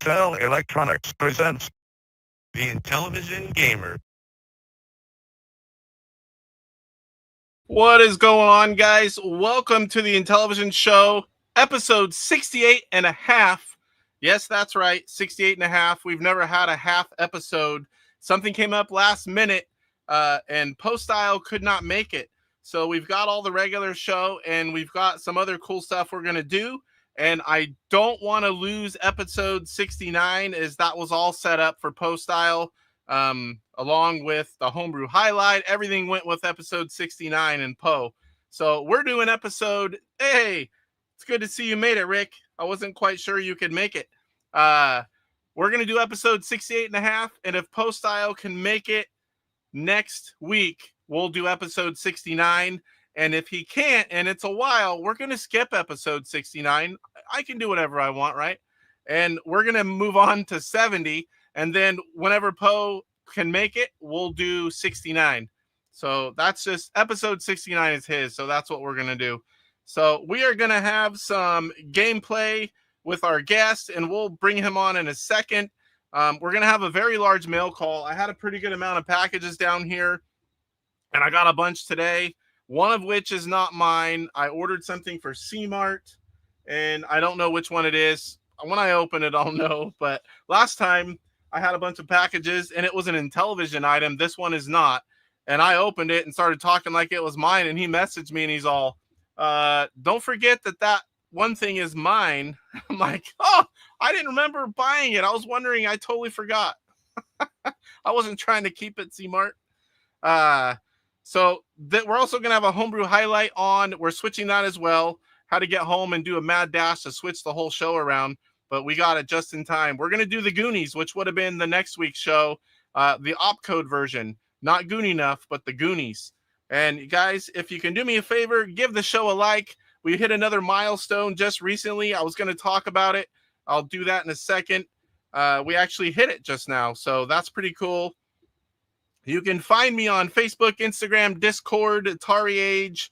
Poestyle Electronics presents the Intellivision Gamer. What is going on, guys? Welcome to the Intellivision Show, episode 68 and a half. Yes, that's right, 68 and a half. We've never had a half episode. Something came up last minute, and Poestyle could not make it. So we've got all the regular show, and we've got some other cool stuff we're going to do. And I don't want to lose episode 69, as that was all set up for Poestyle, along with the Homebrew Highlight. Everything went with episode 69 and Poe. So we're doing episode, hey, it's good to see you made it, Rick. I wasn't quite sure you could make it. We're going to do episode 68 and a half, and if Poestyle can make it next week, we'll do episode 69. And if he can't, and it's a while, we're going to skip episode 69. I can do whatever I want, right? And we're going to move on to 70. And then whenever Poe can make it, we'll do 69. So that's just episode 69 is his. So that's what we're going to do. So we are going to have some gameplay with our guest, and we'll bring him on in a second. We're going to have a very large mail call. I had a pretty good amount of packages down here, and I got a bunch today. One of which is not mine. I ordered something for C-Mart, and I don't know which one it is. When I open it, I'll know. But last time I had a bunch of packages, and it was an Intellivision item. This one is not. And I opened it and started talking like it was mine, and he messaged me, and he's all, don't forget that one thing is mine. I'm like, oh, I didn't remember buying it. I was wondering. I totally forgot. I wasn't trying to keep it, C-Mart. So we're also going to have a Homebrew Highlight on. We're switching that as well. How to get home and do a mad dash to switch the whole show around. But we got it just in time. We're going to do the Goonies, which would have been the next week's show. The OpCode version. Not Goonie enough, but the Goonies. And guys, if you can do me a favor, give the show a like. We hit another milestone just recently. I was going to talk about it. I'll do that in a second. We actually hit it just now. So that's pretty cool. You can find me on Facebook, Instagram, Discord, AtariAge,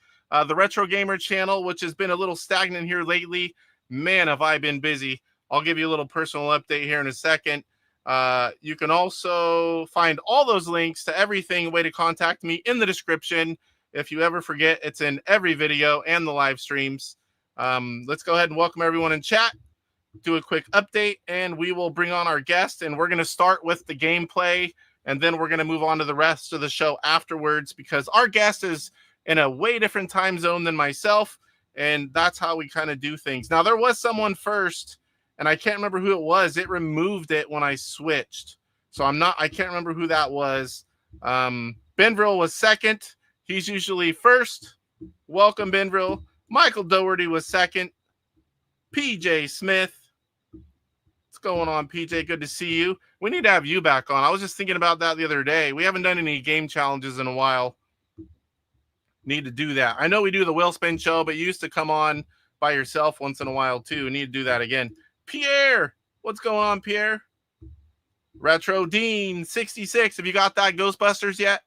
the Retro Gamer channel, which has been a little stagnant here lately. Man, have I been busy. I'll give you a little personal update here in a second. You can also find all those links to everything, way to contact me, in the description. If you ever forget, it's in every video and the live streams. Let's go ahead and welcome everyone in chat. Do a quick update, and we will bring on our guest, and we're going to start with the gameplay. And then we're going to move on to the rest of the show afterwards, because our guest is in a way different time zone than myself. And that's how we kind of do things. Now, there was someone first, and I can't remember who it was. It removed it when I switched. So I can't remember who that was. Benvril was second. He's usually first. Welcome, Benvril. Michael Doherty was second. PJ Smith. What's going on, PJ? Good to see you. We need to have you back on. I was just thinking about that the other day. We haven't done any game challenges in a while. Need to do that. I know we do the Will Spin show, but you used to come on by yourself once in a while too. Need to do that again. Pierre, what's going on, Pierre? Retro Dean 66. Have you got that Ghostbusters yet?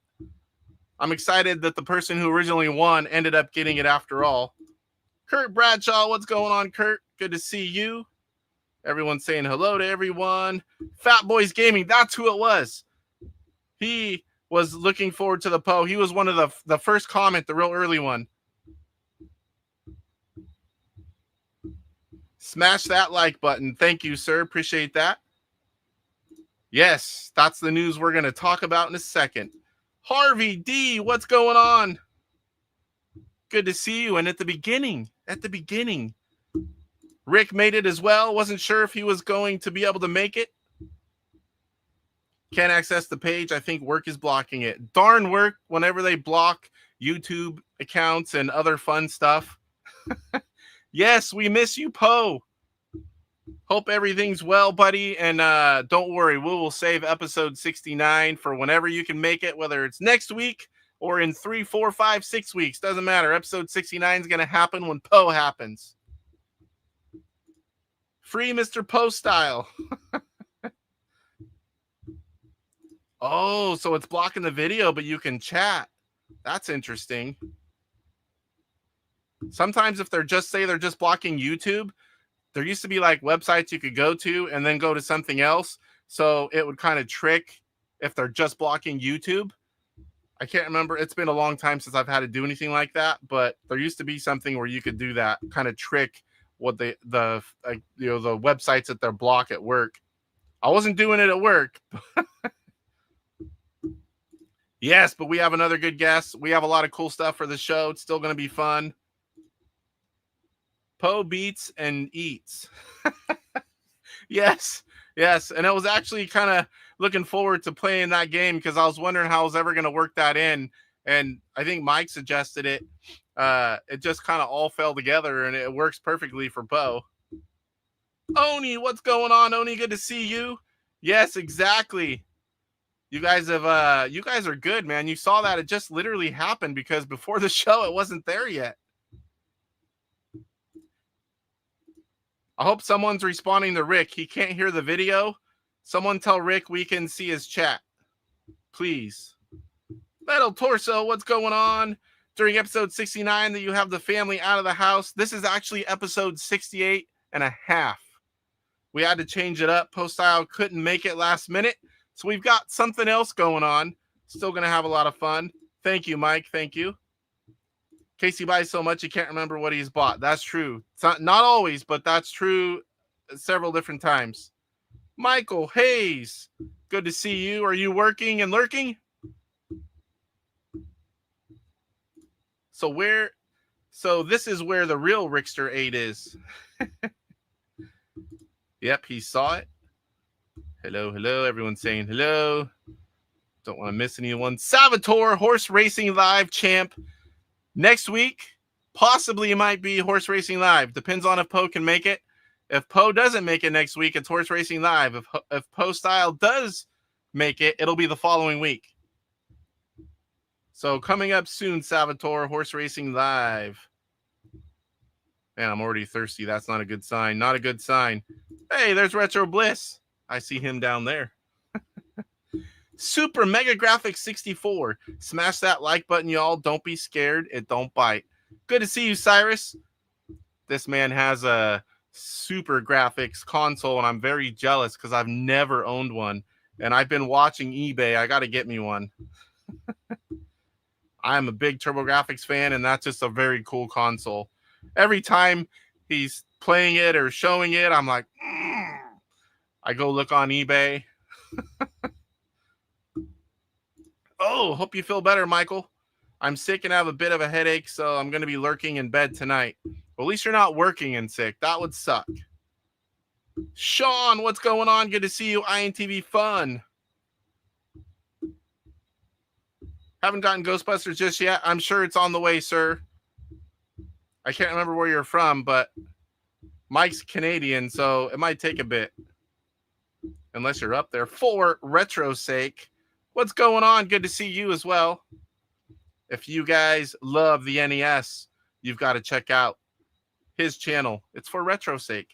I'm excited that the person who originally won ended up getting it after all. Kurt Bradshaw, what's going on, Kurt? Good to see you. Everyone's saying hello to everyone. Fat Boys Gaming, that's who it was. He was looking forward to the Poe. He was one of the first comment, the real early one. Smash that like button. Thank you, sir. Appreciate that. Yes, that's the news we're going to talk about in a second. Harvey D, what's going on? Good to see you. And at the beginning, Rick made it as well. Wasn't sure if he was going to be able to make it. Can't access the page. I think work is blocking it. Darn work whenever they block YouTube accounts and other fun stuff. Yes, we miss you, Poe. Hope everything's well, buddy. And don't worry, we will save episode 69 for whenever you can make it, whether it's next week or in 3, 4, 5, 6 weeks. Doesn't matter. Episode 69 is going to happen when Poe happens. Free Mr. Poestyle. Oh, so it's blocking the video, but you can chat. That's interesting. Sometimes if they're just blocking YouTube, there used to be like websites you could go to and then go to something else. So it would kind of trick if they're just blocking YouTube. I can't remember. It's been a long time since I've had to do anything like that, but there used to be something where you could do that, kind of trick what the websites that they're block at work. I wasn't doing it at work. Yes, but we have another good guest. We have a lot of cool stuff for the show. It's still going to be fun. Poe beats and eats. Yes. And I was actually kind of looking forward to playing that game because I was wondering how I was ever going to work that in. And I think Mike suggested it. It just kind of all fell together and it works perfectly for Poe. Oni, what's going on, Oni? Good to see you. Yes, exactly. You guys are good, man. You saw that. It just literally happened because before the show, it wasn't there yet. I hope someone's responding to Rick. He can't hear the video. Someone tell Rick we can see his chat. Please. Metal Torso, what's going on? During episode 69 that you have the family out of the house. This is actually episode 68 and a half. We had to change it up. Poestyle couldn't make it last minute. So we've got something else going on. Still going to have a lot of fun. Thank you, Mike. Thank you. Casey buys so much he can't remember what he's bought. That's true. It's not always, but that's true several different times. Michael Hayes, good to see you. Are you working and lurking? So this is where the real Rickster 8 is. Yep, he saw it. Hello. Everyone's saying hello. Don't want to miss anyone. Salvatore, Horse Racing Live champ. Next week, possibly it might be Horse Racing Live. Depends on if Poe can make it. If Poe doesn't make it next week, it's Horse Racing Live. If Poestyle does make it, it'll be the following week. So coming up soon, Salvatore, Horse Racing Live. Man, I'm already thirsty. That's not a good sign. Not a good sign. Hey, there's Retro Bliss. I see him down there. Super Mega Graphics 64. Smash that like button, y'all. Don't be scared. It don't bite. Good to see you, Cyrus. This man has a super graphics console, and I'm very jealous because I've never owned one. And I've been watching eBay. I got to get me one. I'm a big TurboGrafx fan, and that's just a very cool console. Every time he's playing it or showing it, I'm like, I go look on eBay. Oh, hope you feel better, Michael. I'm sick and have a bit of a headache, so I'm going to be lurking in bed tonight. Well, at least you're not working and sick. That would suck. Sean, what's going on? Good to see you. INTV Fun. Haven't gotten Ghostbusters just yet. I'm sure it's on the way, sir. I can't remember where you're from, but Mike's Canadian, so it might take a bit. Unless you're up there. For retro's sake. What's going on? Good to see you as well. If you guys love the NES, you've got to check out his channel. It's for retro's sake.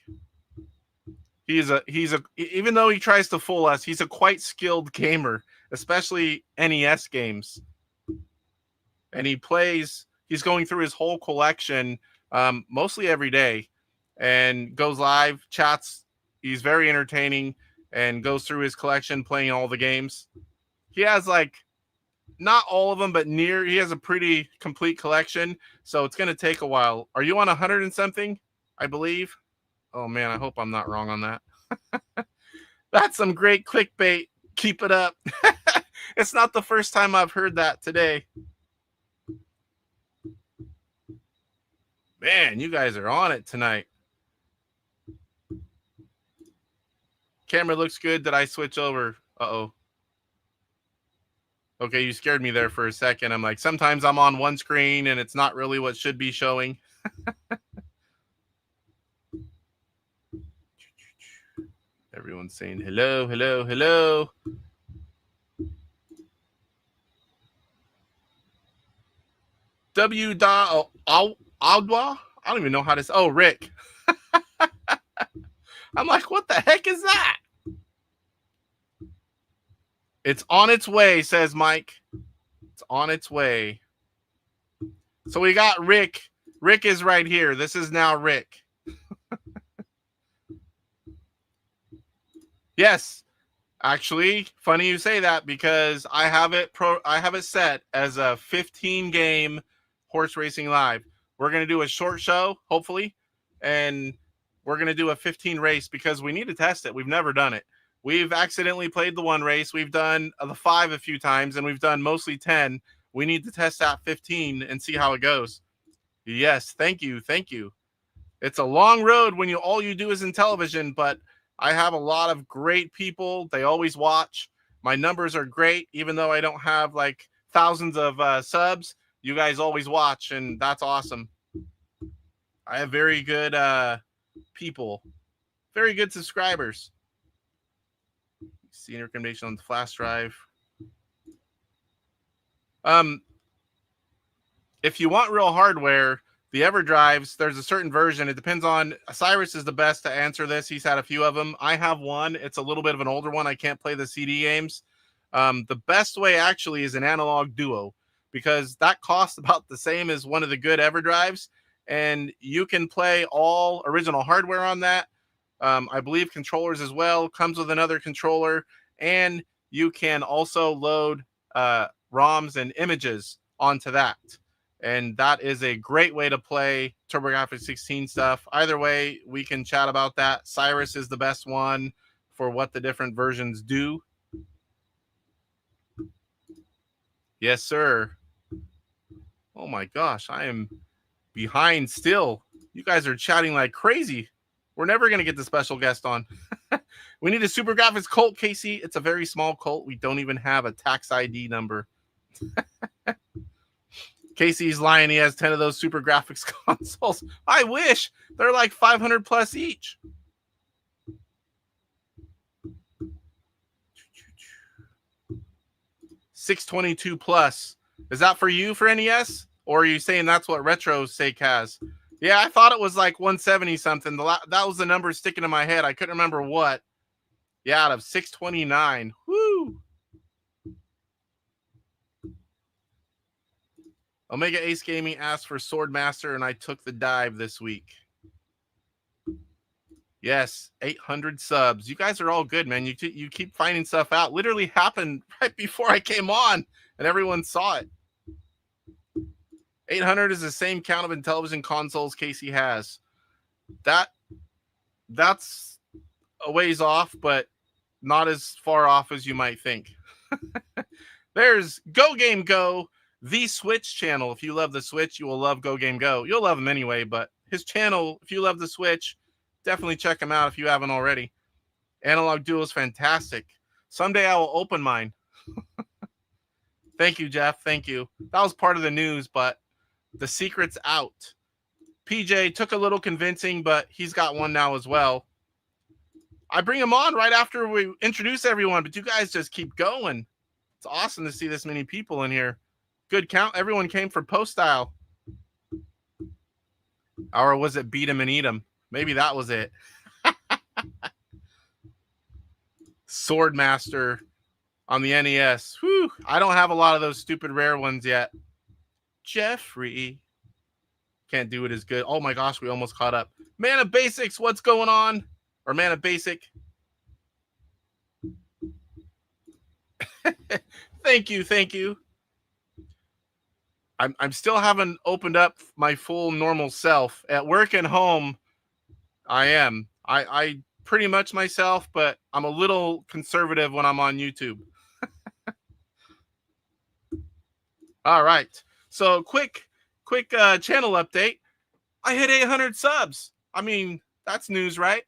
Even though he tries to fool us, he's a quite skilled gamer, especially NES games. And he's going through his whole collection mostly every day and goes live, chats. He's very entertaining and goes through his collection playing all the games. He has not all of them, but he has a pretty complete collection. So it's going to take a while. Are you on 100 and something? I believe. Oh man, I hope I'm not wrong on that. That's some great clickbait. Keep it up. It's not the first time I've heard that today. Man, you guys are on it tonight. Camera looks good. Did I switch over? Uh-oh. Okay, you scared me there for a second. I'm like, sometimes I'm on one screen and it's not really what should be showing. Everyone's saying hello. Adwa? I don't even know how to say. Oh, Rick. I'm like, what the heck is that? It's on its way, says Mike. It's on its way. So we got Rick. Rick is right here. This is now Rick. Yes. Actually, funny you say that because I have it set as a 15 game horse racing live. We're going to do a short show, hopefully, and we're going to do a 15 race because we need to test it. We've never done it. We've accidentally played the 1 race. We've done the 5 a few times, and we've done mostly 10. We need to test out 15 and see how it goes. Yes, thank you. Thank you. It's a long road when all you do is Intellivision, but I have a lot of great people. They always watch. My numbers are great, even though I don't have like thousands of subs. You guys always watch, and that's awesome. I have very good people, very good subscribers. Senior recommendation on the flash drive. If you want real hardware, the EverDrives, there's a certain version. It depends on, Cyrus is the best to answer this. He's had a few of them. I have one. It's a little bit of an older one. I can't play the CD games. The best way actually is an analog duo because that costs about the same as one of the good EverDrives, and you can play all original hardware on that. I believe controllers as well. Comes with another controller, and you can also load ROMs and images onto that. And that is a great way to play TurboGrafx 16 stuff. Either way, we can chat about that. Cyrus is the best one for what the different versions do. Yes, sir. Oh my gosh, I am behind still. You guys are chatting like crazy. We're never going to get the special guest on. We need a Super Graphics cult, Casey. It's a very small cult. We don't even have a tax ID number. Casey's lying. He has 10 of those Super Graphics consoles. I wish. They're like 500 plus each. $622 plus. Is that for you for NES? Or are you saying that's what RetroSake has? Yeah, I thought it was like 170 something. That was the number sticking in my head. I couldn't remember what. Yeah, out of 629. Woo! Omega Ace Gaming asked for Swordmaster, and I took the dive this week. Yes, 800 subs. You guys are all good, man. You keep finding stuff out. Literally happened right before I came on, and everyone saw it. 800 is the same count of Intellivision consoles Casey has. That's a ways off, but not as far off as you might think. There's Go Game Go, the Switch channel. If you love the Switch, you will love Go Game Go. You'll love him anyway, but his channel, if you love the Switch, definitely check him out if you haven't already. Analog Duo is fantastic. Someday I will open mine. Thank you, Jeff. Thank you. That was part of the news, but the secret's out. PJ took a little convincing, but he's got one now as well. I bring him on right after we introduce everyone, but you guys just keep going. It's awesome to see this many people in here. Good count. Everyone came for Poestyle. Or was it Beat 'em and Eat 'em? Maybe that was it. Swordmaster on the NES. Whew. I don't have a lot of those stupid rare ones yet. Jeffrey. Can't do it as good. Oh my gosh, we almost caught up. Man of Basics, what's going on? Or Man of Basic. Thank you, thank you. I'm still haven't opened up my full normal self. At work and home, I am. I pretty much myself, but I'm a little conservative when I'm on YouTube. All right. So quick channel update. I hit 800 subs. I mean, that's news, right?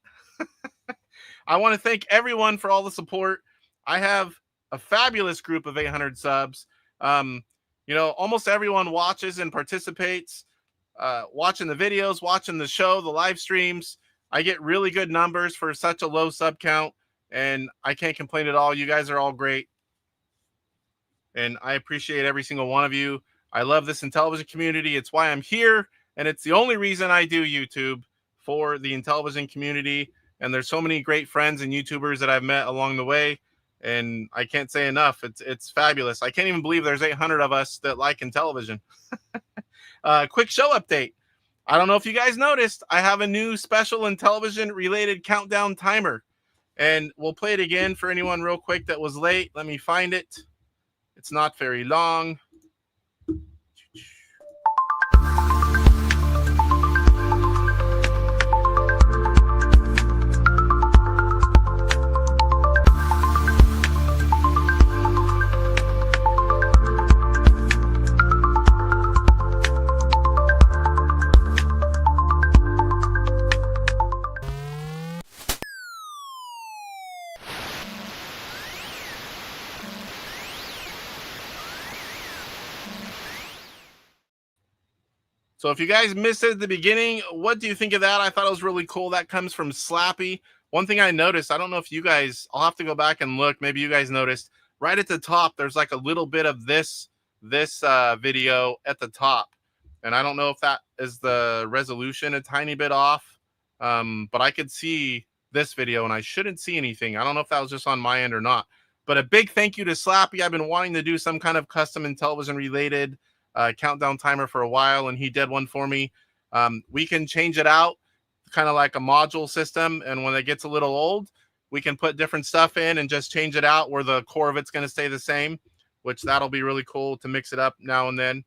I want to thank everyone for all the support. I have a fabulous group of 800 subs. You know, almost everyone watches and participates, watching the videos, watching the show, the live streams. I get really good numbers for such a low sub count, and I can't complain at all. You guys are all great, and I appreciate every single one of you. I love this Intellivision community. It's why I'm here, and it's the only reason I do YouTube, for the Intellivision community. And there's so many great friends and YouTubers that I've met along the way, and I can't say enough. It's fabulous. I can't even believe there's 800 of us that like Intellivision. Quick show update. I don't know if you guys noticed, I have a new special Intellivision related countdown timer. And we'll play it again for anyone real quick that was late. Let me find it. It's not very long. So if you guys missed it at the beginning, what do you think of that? I thought it was really cool. That comes from Slappy. One thing I noticed, I don't know if you guys, I'll have to go back and look. Maybe you guys noticed right at the top, there's like a little bit of this video at the top. And I don't know if that is the resolution a tiny bit off, but I could see this video and I shouldn't see anything. I don't know if that was just on my end or not. But a big thank you to Slappy. I've been wanting to do some kind of custom Intellivision related countdown timer for a while, and he did one for me. We can change it out kind of like a module system, and when it gets a little old, we can put different stuff in and just change it out where the core of it's going to stay the same, which that'll be really cool to mix it up now and then.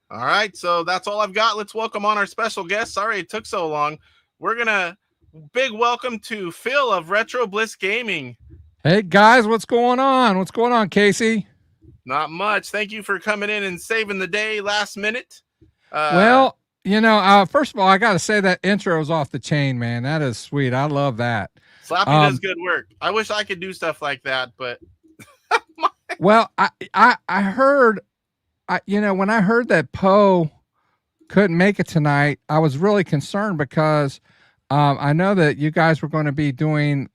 All right, so that's all I've got. Let's welcome on our special guest. Sorry it took so long. We're gonna big welcome to Phill of Retro Bliss Gaming. Hey guys, what's going on? What's going on, Casey? Not much. Thank you for coming in and saving the day last minute. Well, you know, first of all, I got to say that intro is off the chain, man. That is sweet. I love that. Slappy does good work. I wish I could do stuff like that, but well, I heard, you know, when I heard that Poe couldn't make it tonight, I was really concerned because I know that you guys were going to be doing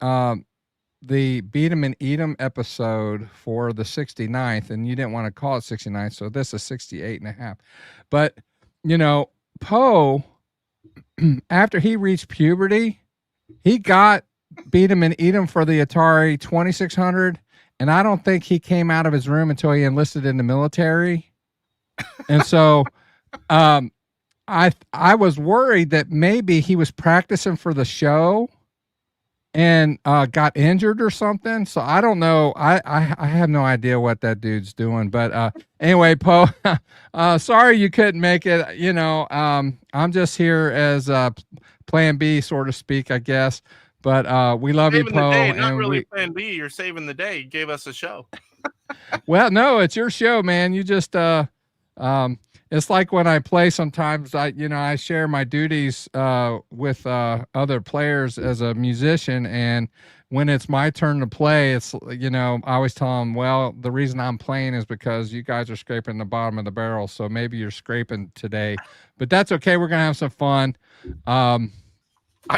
the Beat 'em and Eat 'em episode for the 69th, and you didn't want to call it 69th, so this is 68 and a half. But, you know, Poe, after he reached puberty, he got Beat 'em and Eat 'em for the Atari 2600, and I don't think he came out of his room until he enlisted in the military. And so I was worried that maybe he was practicing for the show and got injured or something. So I don't know. I have no idea what that dude's doing. But anyway, Poe, sorry you couldn't make it. You know, I'm just here as plan B, so to speak, I guess. But we love you, Poe. Not really plan B. You're saving the day. You gave us a show. Well, no, it's your show, man. You just it's like when I play sometimes, I share my duties with other players as a musician, and when it's my turn to play, it's, you know, I always tell them, well, the reason I'm playing is because you guys are scraping the bottom of the barrel, so maybe you're scraping today, but that's okay. We're gonna have some fun. I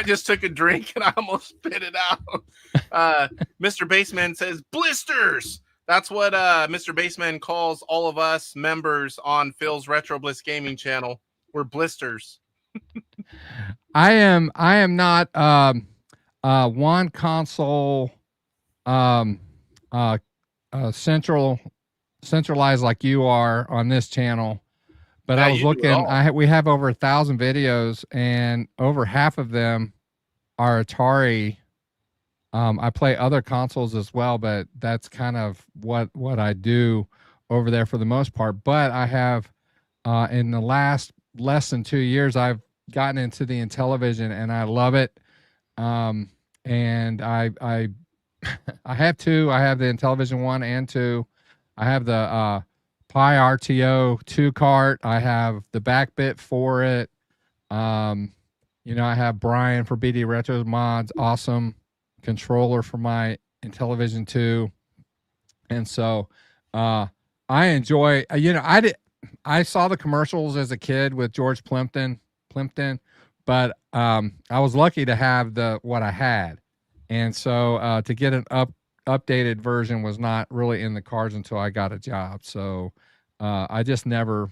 just took a drink and I almost spit it out. Mr. Baseman says blisters. That's what Mr. Baseman calls all of us members on Phil's Retro Bliss Gaming channel. We're blisters. I am not one console centralized like you are on this channel. But yeah, I was looking, we have over 1,000 videos, and over half of them are Atari. I play other consoles as well, but that's kind of what I do over there for the most part. But I have, in the last less than 2 years, I've gotten into the Intellivision, and I love it. And I have two. I have the Intellivision 1 and 2. I have the Pi RTO 2 cart. I have the back bit for it. You know, I have Brian for BD Retros Mods. Awesome controller for my Intellivision 2. And so I enjoy, you know, I saw the commercials as a kid with George Plimpton, but I was lucky to have what I had. And so to get an updated version was not really in the cards until I got a job. So I never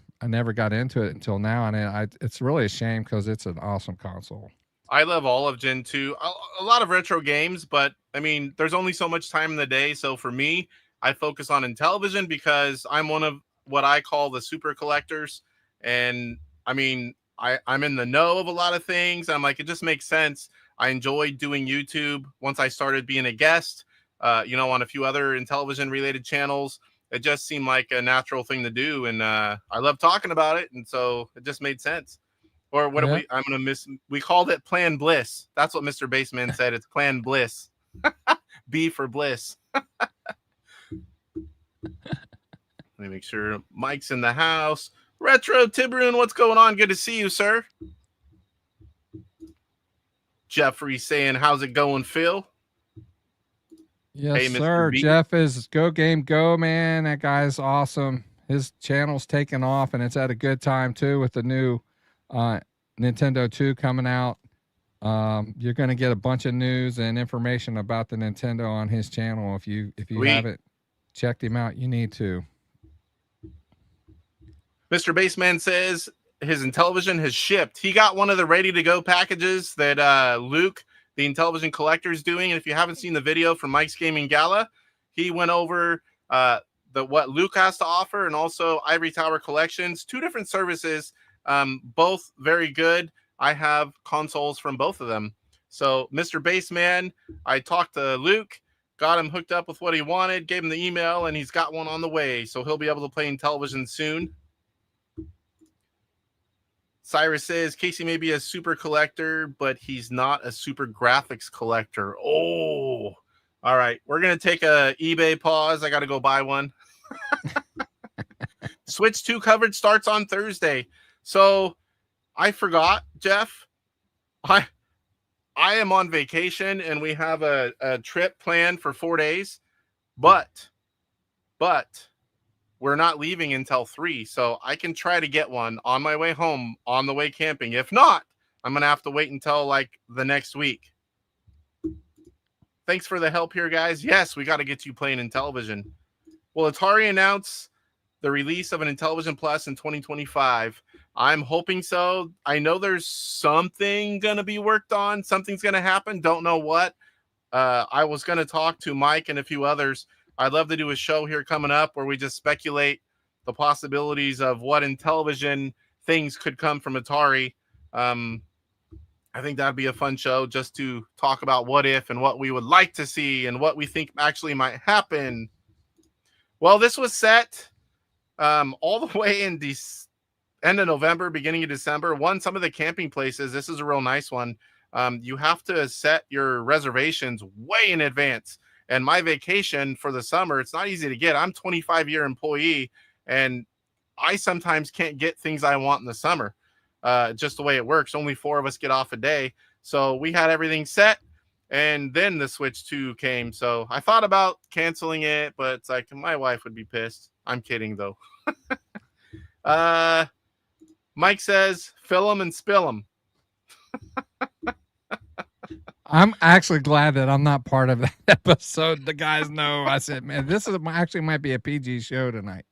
got into it until now, and it's really a shame because it's an awesome console. I love all of Gen 2, a lot of retro games, but I mean, there's only so much time in the day. So for me, I focus on Intellivision because I'm one of what I call the super collectors. And I mean, I'm in the know of a lot of things. I'm like, it just makes sense. I enjoyed doing YouTube once I started being a guest, on a few other Intellivision related channels. It just seemed like a natural thing to do. And I love talking about it. And so it just made sense. Or what we called it Plan Bliss. That's what Mr. Baseman said. It's Plan Bliss. B for Bliss. Let me make sure Mike's in the house. Retro Tiburon, what's going on? Good to see you, sir. Jeffrey saying, how's it going, Phil? Yes, hey, sir. Jeff is go game go, man. That guy's awesome. His channel's taking off, and it's at a good time too with the new Nintendo 2 coming out. You're going to get a bunch of news and information about the Nintendo on his channel. If you haven't checked him out, you need to. Mr. Baseman says his Intellivision has shipped. He got one of the ready-to-go packages that Luke, the Intellivision collector, is doing. And if you haven't seen the video from Mike's Gaming Gala, he went over what Luke has to offer and also Ivory Tower Collections. 2 different services, both very good. I have consoles from both of them. So, Mr. Baseman, I talked to Luke, got him hooked up with what he wanted, gave him the email, and he's got one on the way. So he'll be able to play Intellivision soon. Cyrus says Casey may be a super collector, but he's not a super graphics collector. Oh, all right. We're going to take a eBay pause. I got to go buy one. Switch 2 coverage starts on Thursday. So I forgot, Jeff. I am on vacation and we have a trip planned for 4 days, but we're not leaving until 3. So I can try to get one on my way home, on the way camping. If not, I'm going to have to wait until like the next week. Thanks for the help here, guys. Yes, we got to get you playing Intellivision. Will Atari announce the release of an Intellivision Plus in 2025? I'm hoping so. I know there's something going to be worked on. Something's going to happen. Don't know what. I was going to talk to Mike and a few others. I'd love to do a show here coming up where we just speculate the possibilities of what Intellivision things could come from Atari. I think that'd be a fun show just to talk about what if and what we would like to see and what we think actually might happen. Well, this was set all the way in the end of November, beginning of December. Some of the camping places, this is a real nice one. You have to set your reservations way in advance. And my vacation for the summer, it's not easy to get. I'm a 25-year employee, and I sometimes can't get things I want in the summer. Just the way it works. Only 4 of us get off a day. So we had everything set, and then the Switch 2 came. So I thought about canceling it, but it's like my wife would be pissed. I'm kidding, though. Mike says, fill them and spill them. I'm actually glad that I'm not part of that episode. The guys know. I said, man, this is actually might be a PG show tonight.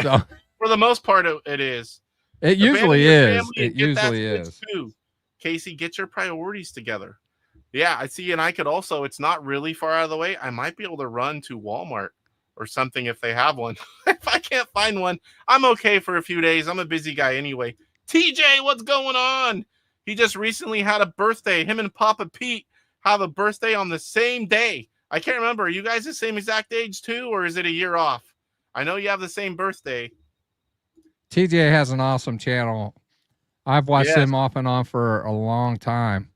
So for the most part, it is. It usually is. It usually is. Casey, get your priorities together. Yeah, I see. And I could also, it's not really far out of the way. I might be able to run to Walmart or something if they have one. If I can't find one, I'm okay for a few days. I'm a busy guy anyway. TJ, what's going on? He just recently had a birthday. Him and Papa Pete have a birthday on the same day. I can't remember. Are you guys the same exact age too, or is it a year off? I know you have the same birthday. TJ has an awesome channel. I've watched him off and on for a long time.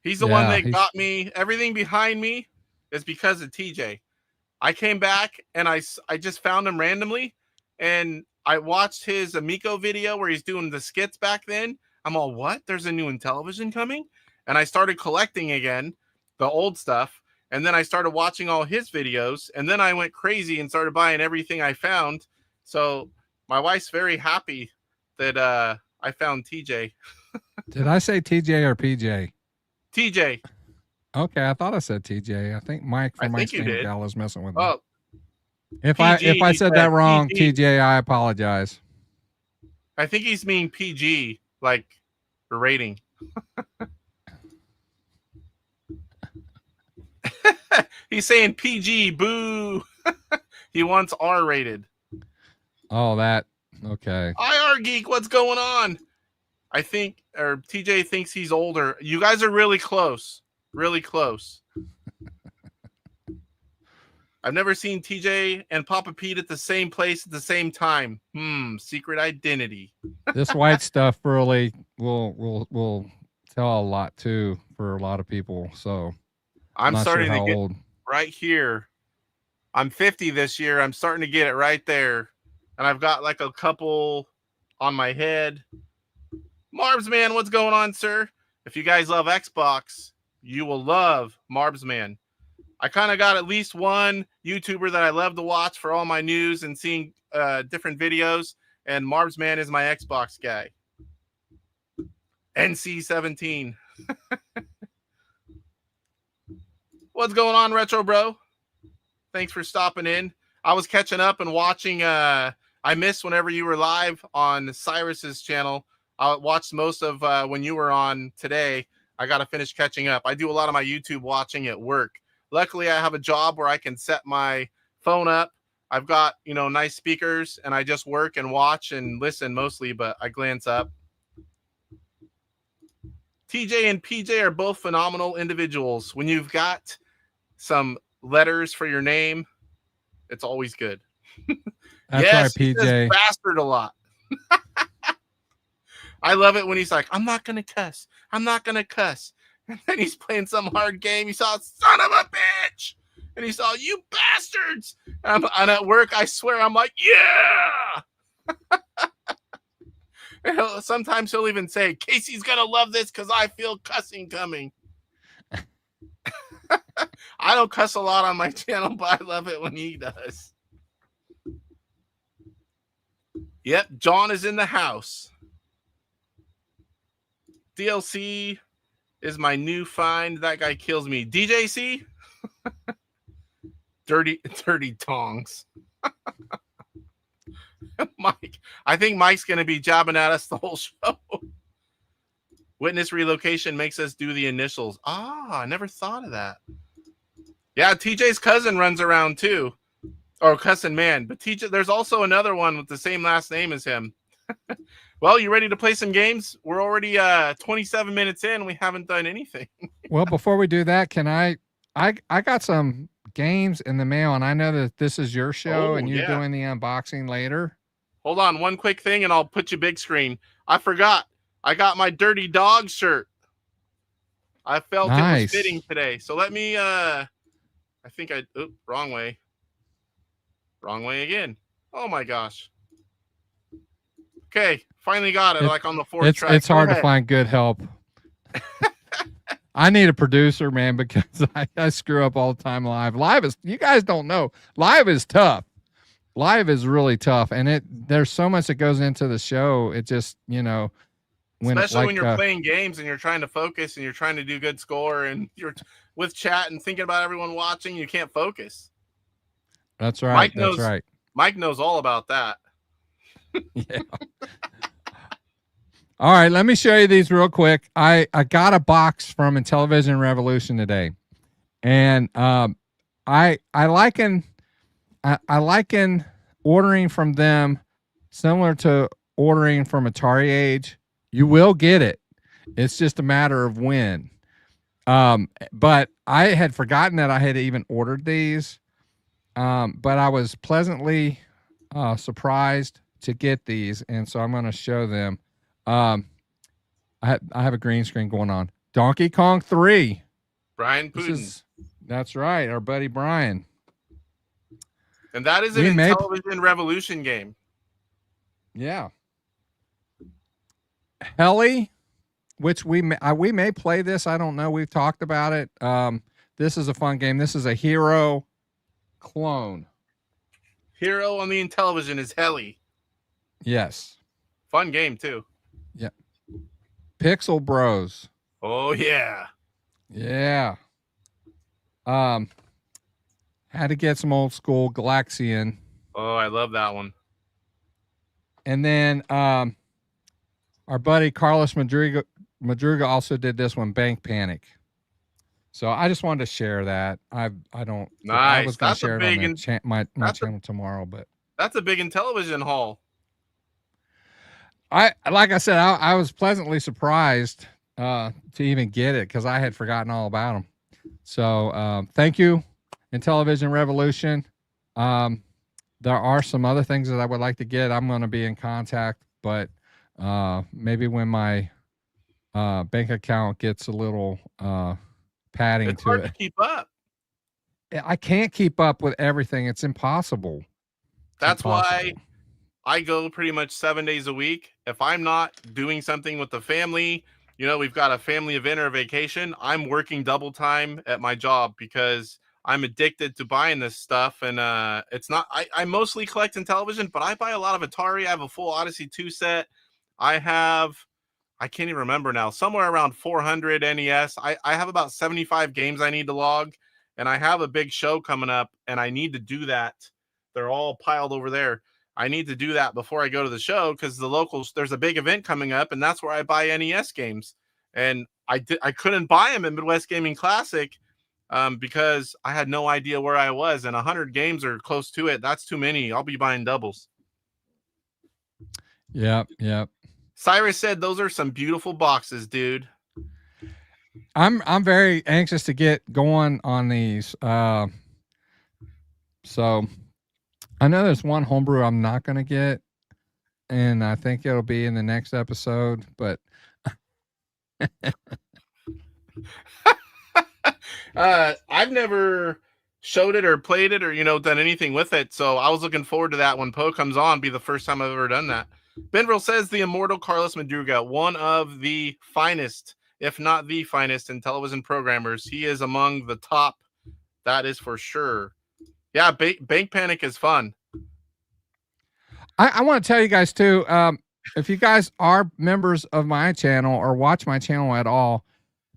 He's the one that got me. Everything behind me is because of TJ. I came back and I just found him randomly, and I watched his Amico video where he's doing the skits back then. I'm all, what? There's a new Intellivision coming? And I started collecting again, the old stuff. And then I started watching all his videos. And then I went crazy and started buying everything I found. So my wife's very happy that I found TJ. Did I say TJ or PJ? TJ. Okay, I thought I said TJ. I think Mike from Mike's Game Gal is messing with me. Oh, if PG, I said that wrong, PG. TJ, I apologize. I think he's mean PG, like the rating. He's saying PG, boo. He wants R rated. Oh, that. Okay. IR Geek, what's going on? I think, or TJ thinks he's older. You guys are really close. Really close. I've never seen TJ and Papa Pete at the same place at the same time. Secret identity. This white stuff really will tell a lot too for a lot of people. So I'm starting to get right here. I'm 50 this year. I'm starting to get it right there. And I've got like a couple on my head. Marbs Man, what's going on, sir? If you guys love Xbox, you will love Marbs Man. I kind of got at least one YouTuber that I love to watch for all my news and seeing different videos, and Marbs Man is my Xbox guy. NC17. What's going on, Retro Bro? Thanks for stopping in. I was catching up and watching. I missed whenever you were live on Cyrus's channel. I watched most of when you were on today. I got to finish catching up. I do a lot of my YouTube watching at work. Luckily, I have a job where I can set my phone up. I've got, nice speakers, and I just work and watch and listen mostly, but I glance up. TJ and PJ are both phenomenal individuals. When you've got some letters for your name, it's always good. That's yes, right, PJ. He says bastard a lot. I love it when he's like, I'm not going to cuss. I'm not going to cuss. And then he's playing some hard game. He saw, son of a bitch. And he saw, you bastards. And at work, I swear, I'm like, yeah. And sometimes he'll even say, Casey's going to love this because I feel cussing coming. I don't cuss a lot on my channel, but I love it when he does. Yep, John is in the house. DLC is my new find. That guy kills me. DJC? dirty tongs. Mike. I think Mike's going to be jabbing at us the whole show. Witness relocation makes us do the initials. I never thought of that. Yeah, TJ's cousin runs around too. Or cousin man. But TJ, there's also another one with the same last name as him. Well, you ready to play some games? We're already 27 minutes in. We haven't done anything. Well, before we do that, can I got some games in the mail, and I know that this is your show and you're doing the unboxing later. Hold on, one quick thing, and I'll put you big screen. I forgot. I got my Dirty Dog shirt. I felt it was fitting today. So let me, I think wrong way. Wrong way again. Oh my gosh. Okay, finally got it, like on the fourth track. It's hard to find good help. I need a producer, man, because I screw up all the time live. Live is, you guys don't know, live is tough. Live is really tough, and there's so much that goes into the show. It just, especially when you're playing games and you're trying to focus and you're trying to do good score and you're with chat and thinking about everyone watching, you can't focus. That's right. Mike knows all about that. Yeah. All right, let me show you these real quick. I got a box from Intellivision Revolution today, and I liken ordering from them similar to ordering from AtariAge. You will get it. It's just a matter of when. But I had forgotten that I had even ordered these. But I was pleasantly surprised to get these, and so I'm going to show them. I have a green screen going on. Donkey Kong 3. Brian Putin. That's right, our buddy Brian. And that is an Intellivision Revolution game. Yeah. Heli, which we may play this. I don't know. We've talked about it. This is a fun game. This is a Hero clone. Hero on the Intellivision is Heli. Yes. Fun game too. Yeah. Pixel Bros. Oh yeah. Yeah. Had to get some old school Galaxian. Oh, I love that one. And then our buddy Carlos Madruga also did this one, Bank Panic. So I just wanted to share that. I don't. Nice. I was going to share it on my channel tomorrow, but that's a big Intellivision haul. Like I said, I was pleasantly surprised to even get it because I had forgotten all about them. So thank you, Intellivision Revolution. There are some other things that I would like to get. I'm going to be in contact, but maybe when my bank account gets a little padding it's to hard it. to keep up. I can't keep up with everything. It's impossible. That's why I go pretty much 7 days a week. If I'm not doing something with the family, you know, we've got a family event or a vacation, I'm working double time at my job because I'm addicted to buying this stuff. And it's not, I mostly collect Intellivision, but I buy a lot of Atari. I have a full Odyssey 2 set. I can't even remember now, somewhere around 400 NES. I have about 75 games I need to log, and I have a big show coming up, and I need to do that. They're all piled over there. I need to do that before I go to the show because the locals, there's a big event coming up, and that's where I buy NES games. And I couldn't buy them in Midwest Gaming Classic because I had no idea where I was, and 100 games are close to it. That's too many. I'll be buying doubles. Yep. Cyrus said those are some beautiful boxes, dude. I'm very anxious to get going on these. So I know there's one homebrew I'm not going to get, and I think it'll be in the next episode, but I've never showed it or played it or, you know, done anything with it. So I was looking forward to that when Poe comes on. Be the first time I've ever done that. Benville says the immortal Carlos Madruga, one of the finest, if not the finest, Intellivision programmers. He is among the top. That is for sure. Yeah, Bank Panic is fun. I want to tell you guys too, if you guys are members of my channel or watch my channel at all,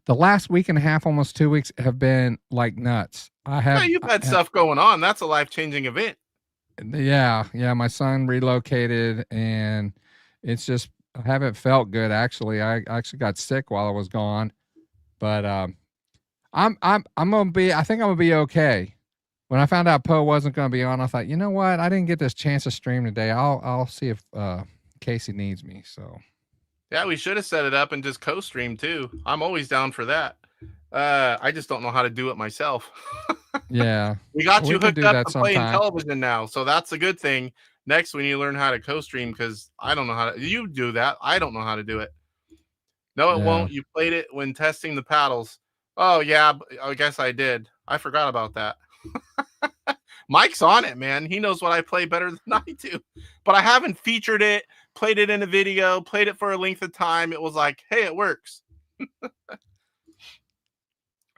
the last week and a half, almost 2 weeks, have been like nuts. You've had stuff going on. That's a life-changing event. Yeah. My son relocated, and it's just, I haven't felt good. Actually, I actually got sick while I was gone, but I'm gonna be. I think I'm gonna be okay. When I found out Poe wasn't gonna be on, I thought, you know what? I didn't get this chance to stream today. I'll see if Casey needs me. So yeah, we should have set it up and just co-stream too. I'm always down for that. I just don't know how to do it myself. Yeah, we got you hooked up to play Intellivision now, so that's a good thing. Next, we need to learn how to co-stream because I don't know how to. You do that. I don't know how to do it. No, it won't. You played it when testing the paddles. Oh yeah, I guess I did. I forgot about that. Mike's on it, man. He knows what I play better than I do. But I haven't featured it, played it in a video, played it for a length of time. It was like, hey, it works.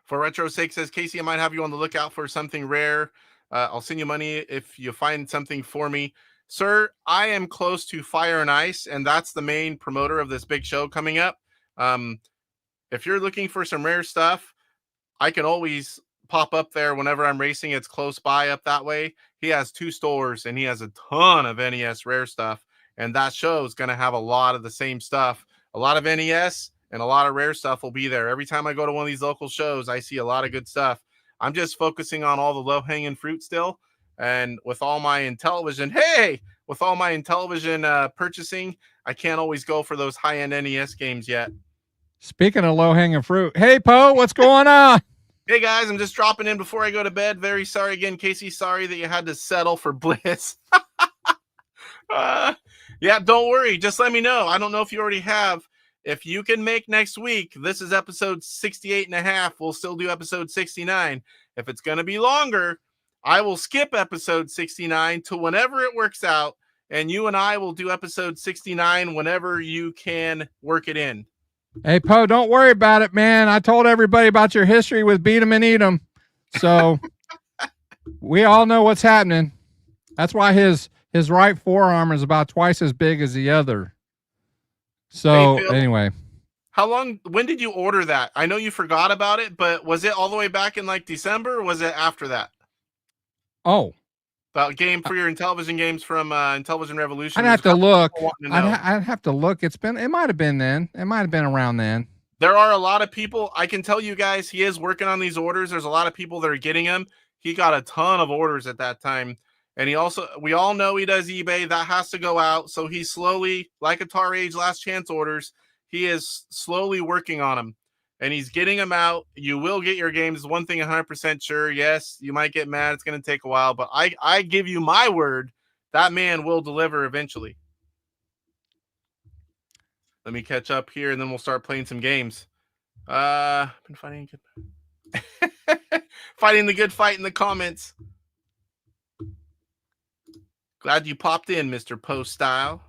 For Retro Sake says, Casey, I might have you on the lookout for something rare. I'll send you money if you find something for me. Sir, I am close to Fire and Ice, and that's the main promoter of this big show coming up. If you're looking for some rare stuff, I can always pop up there whenever I'm racing. It's close by up that way. He has 2 stores, and he has a ton of NES rare stuff, and that show is going to have a lot of the same stuff. A lot of NES and a lot of rare stuff will be there. Every time I go to one of these local shows, I see a lot of good stuff. I'm just focusing on all the low-hanging fruit still. And with all my Intellivision, with all my Intellivision purchasing, I can't always go for those high-end NES games yet. Speaking of low-hanging fruit, hey, Poe, what's going on? Hey, guys, I'm just dropping in before I go to bed. Very sorry again, Casey. Sorry that you had to settle for Bliss. Yeah, don't worry. Just let me know. I don't know if you already have. If you can make next week, this is episode 68 and a half. We'll still do episode 69. If it's going to be longer, I will skip episode 69 to whenever it works out. And you and I will do episode 69 whenever you can work it in. Hey, Poe, don't worry about it, man. I told everybody about your history with Beat 'em and Eat 'em. So we all know what's happening. That's why his right forearm is about twice as big as the other. So hey, Phill, anyway. when did you order that? I know you forgot about it, but was it all the way back in like December, or was it after that? Oh. The game for your Intellivision games from Intellivision Revolution. I'd have to look. I'd have to look. It might have been then. It might have been around then. There are a lot of people. I can tell you guys, he is working on these orders. There's a lot of people that are getting them. He got a ton of orders at that time. And we all know he does eBay. That has to go out. So he's slowly, like AtariAge last chance orders, he is slowly working on them, and he's getting them out. You will get your games. One thing 100% sure. Yes, you might get mad. It's going to take a while, but I give you my word, that man will deliver eventually. Let me catch up here, and then we'll start playing some games. Been fighting fighting the good fight in the comments. Glad you popped in, Mr. Poestyle.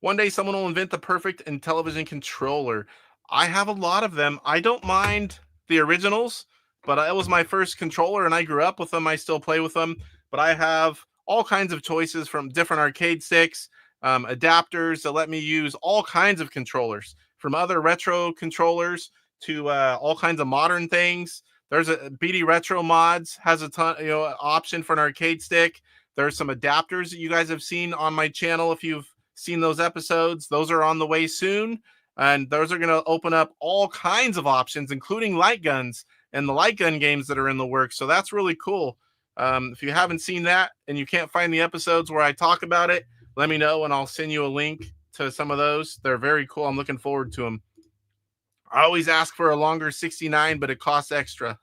One day someone will invent the perfect Intellivision controller. I have a lot of them. I don't mind the originals, but it was my first controller and I grew up with them. I still play with them, but I have all kinds of choices from different arcade sticks, adapters that let me use all kinds of controllers, from other retro controllers to all kinds of modern things. There's a BD Retro Mods has a ton, option for an arcade stick. There's some adapters that you guys have seen on my channel. If you've seen those episodes, those are on the way soon. And those are going to open up all kinds of options, including light guns and the light gun games that are in the works. So that's really cool. If you haven't seen that and you can't find the episodes where I talk about it, let me know and I'll send you a link to some of those. They're very cool. I'm looking forward to them. I always ask for a longer 69, but it costs extra.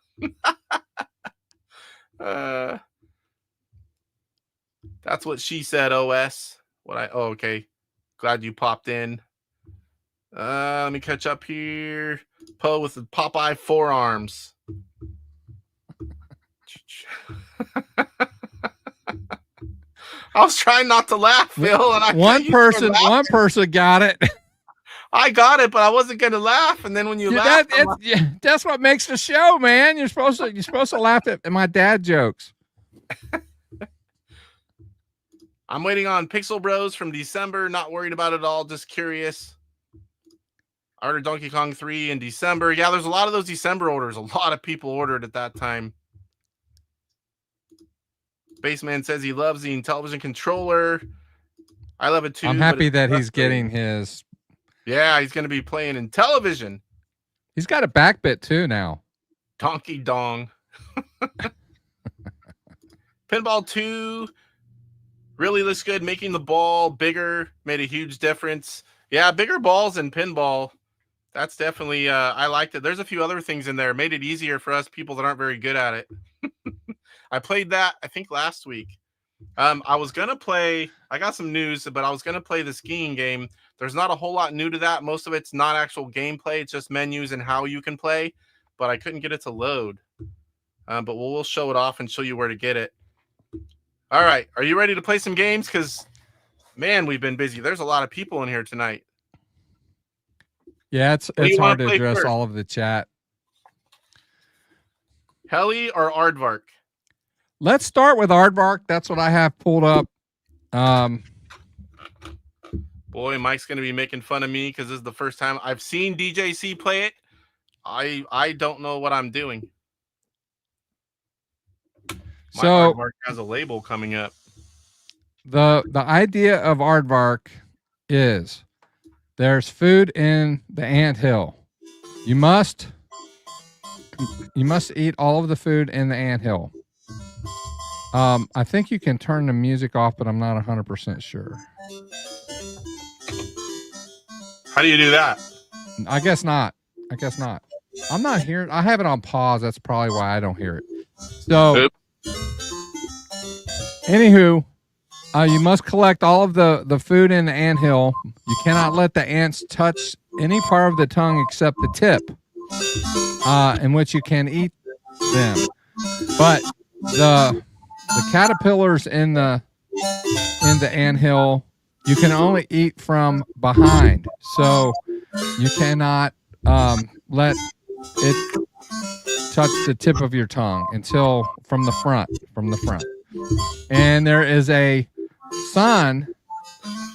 That's what she said, OS. Okay. Glad you popped in. Let me catch up here. Poe with the Popeye forearms. I was trying not to laugh, Phil, and one person got it. I got it, but I wasn't going to laugh. And then when you laugh, that's what makes the show, man. You're supposed to laugh at my dad jokes. I'm waiting on Pixel Bros from December. Not worried about it at all. Just curious. I ordered Donkey Kong 3 in December. Yeah, there's a lot of those December orders. A lot of people ordered at that time. Baseman says he loves the Intellivision controller. I love it too. I'm happy that he's getting his. Yeah, he's going to be playing Intellivision. He's got a back bit too now. Donkey Dong. Pinball 2 really looks good. Making the ball bigger made a huge difference. Yeah, bigger balls in pinball. That's definitely, I liked it. There's a few other things in there. Made it easier for us people that aren't very good at it. I played that, I think, last week. I was going to play, I got some news, but I was going to play the skiing game. There's not a whole lot new to that. Most of it's not actual gameplay. It's just menus and how you can play, but I couldn't get it to load. But we'll show it off and show you where to get it. All right. Are you ready to play some games? Because, man, we've been busy. There's a lot of people in here tonight. Yeah, it's hard to address first? All of the chat. Heli or Aardvark? Let's start with Aardvark. That's what I have pulled up. Boy, Mike's going to be making fun of me because this is the first time I've seen DJC play it. I don't know what I'm doing. My so Aardvark has a label coming up. The idea of Aardvark is there's food in the anthill. You must eat all of the food in the anthill. I think you can turn the music off, but I'm not 100% sure. How do you do that? I guess not. I'm not hearing. I have it on pause. That's probably why I don't hear it. So, anywho, you must collect all of the food in the anthill. You cannot let the ants touch any part of the tongue except the tip, in which you can eat them. But the caterpillars in the anthill, you can only eat from behind. So you cannot let it touch the tip of your tongue until from the front. And there is a sun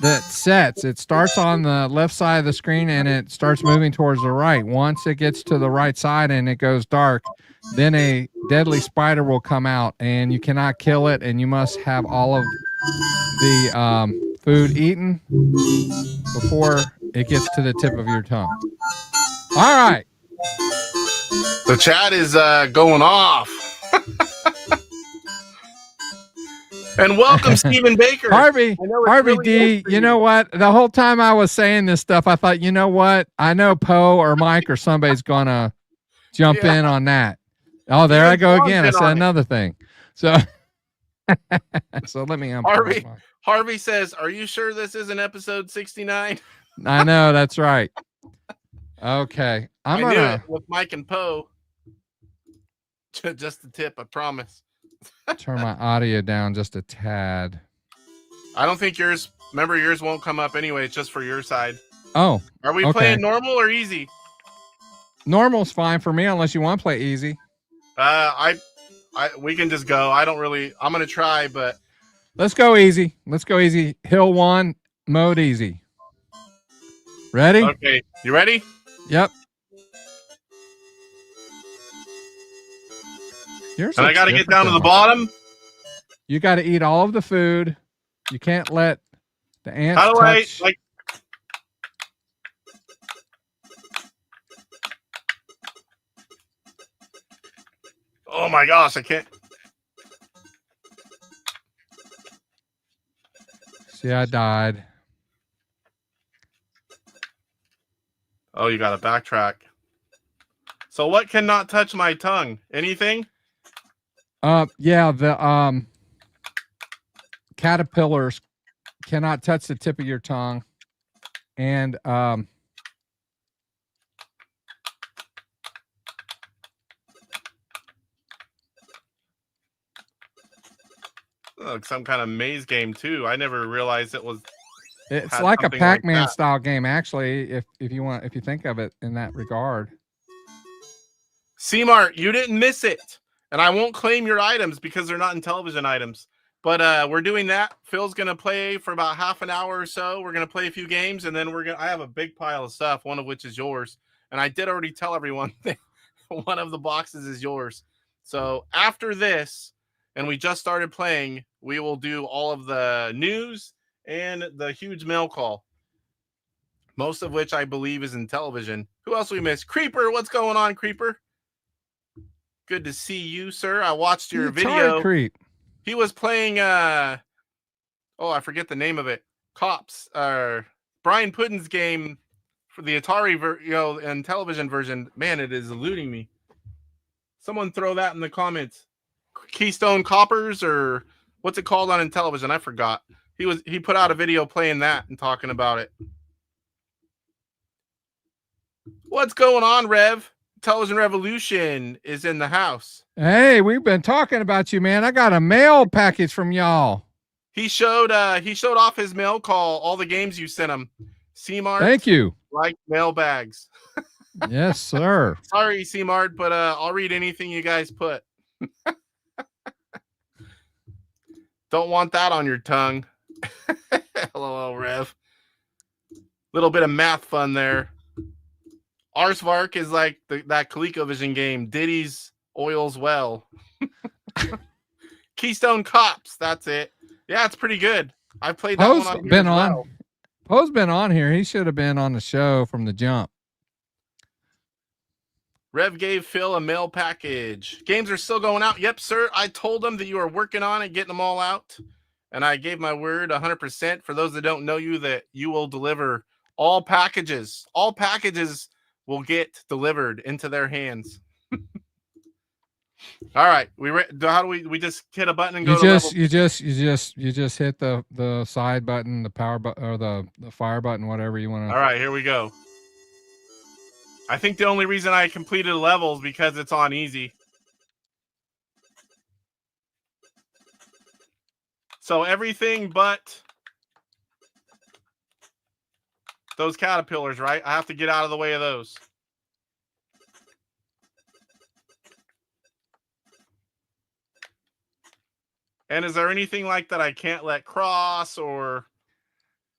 that sets. It starts on the left side of the screen and it starts moving towards the right. Once it gets to the right side and it goes dark, then a deadly spider will come out and you cannot kill it, and you must have all of the food eaten before it gets to the tip of your tongue. All right. The chat is going off. And welcome, Stephen Baker. Harvey D, you know what? The whole time I was saying this stuff, I thought, you know what? I know Poe or Mike or somebody's going to jump in on that. Oh, there I go again. I said another thing. So, so let me unpause. Harvey says, are you sure this isn't episode 69? I know, that's right. Okay. I knew it with Mike and Poe. Just a tip, I promise. Turn my audio down just a tad. I don't think yours, remember yours won't come up anyway. It's just for your side. Oh. Are we playing normal or easy? Normal's fine for me unless you want to play easy. We can just go. I'm going to try, but. Let's go easy. Hill 1, mode easy. Ready? Okay. You ready? Yep. And I got to get down to the bottom. You got to eat all of the food. You can't let the ants touch. Oh my gosh, I can't. See, I died. Oh, you got to backtrack. So what cannot touch my tongue? Anything? Yeah, the caterpillars cannot touch the tip of your tongue, and some kind of maze game too. I never realized it was. It's like a Pac-Man style game, actually. If you think of it in that regard. C-Mart, you didn't miss it. And I won't claim your items because they're not Intellivision items. But we're doing that. Phil's going to play for about half an hour or so. We're going to play a few games, and then I have a big pile of stuff, one of which is yours. And I did already tell everyone that one of the boxes is yours. So after this, and we just started playing, we will do all of the news and the huge mail call. Most of which I believe is Intellivision. Who else we missed? Creeper, what's going on, Creeper? Good to see you, sir. I watched your video. Creep. He was playing I forget the name of it. Cops. Brian Puddin's game for the Atari Intellivision version. Man, it is eluding me. Someone throw that in the comments. Keystone Coppers, or what's it called on Intellivision? I forgot. He put out a video playing that and talking about it. What's going on, Rev? Intellivision Revolution is in the house. Hey, we've been talking about you, man. I got a mail package from y'all. He showed off his mail call, all the games you sent him. C-Mart. Thank you. Like mail bags. Yes, sir. Sorry, C-Mart, but I'll read anything you guys put. Don't want that on your tongue. Hello, Rev. Little bit of math fun there. Arsvark is like that ColecoVision game. Diddy's Oils Well. Keystone Cops. That's it. Yeah, it's pretty good. I played that one on here as well. Poe's been on here. He should have been on the show from the jump. Rev gave Phil a mail package. Games are still going out. Yep, sir. I told him that you are working on it, getting them all out. And I gave my word 100% for those that don't know you that you will deliver all packages. All packages will get delivered into their hands. All right, how do we just hit a button and go? You just hit the side button, the power button, or the fire button, whatever you want to. All right, here we go. I think the only reason I completed a level is because it's on easy. So everything but those caterpillars, right? I have to get out of the way of those. And is there anything like that I can't let cross or?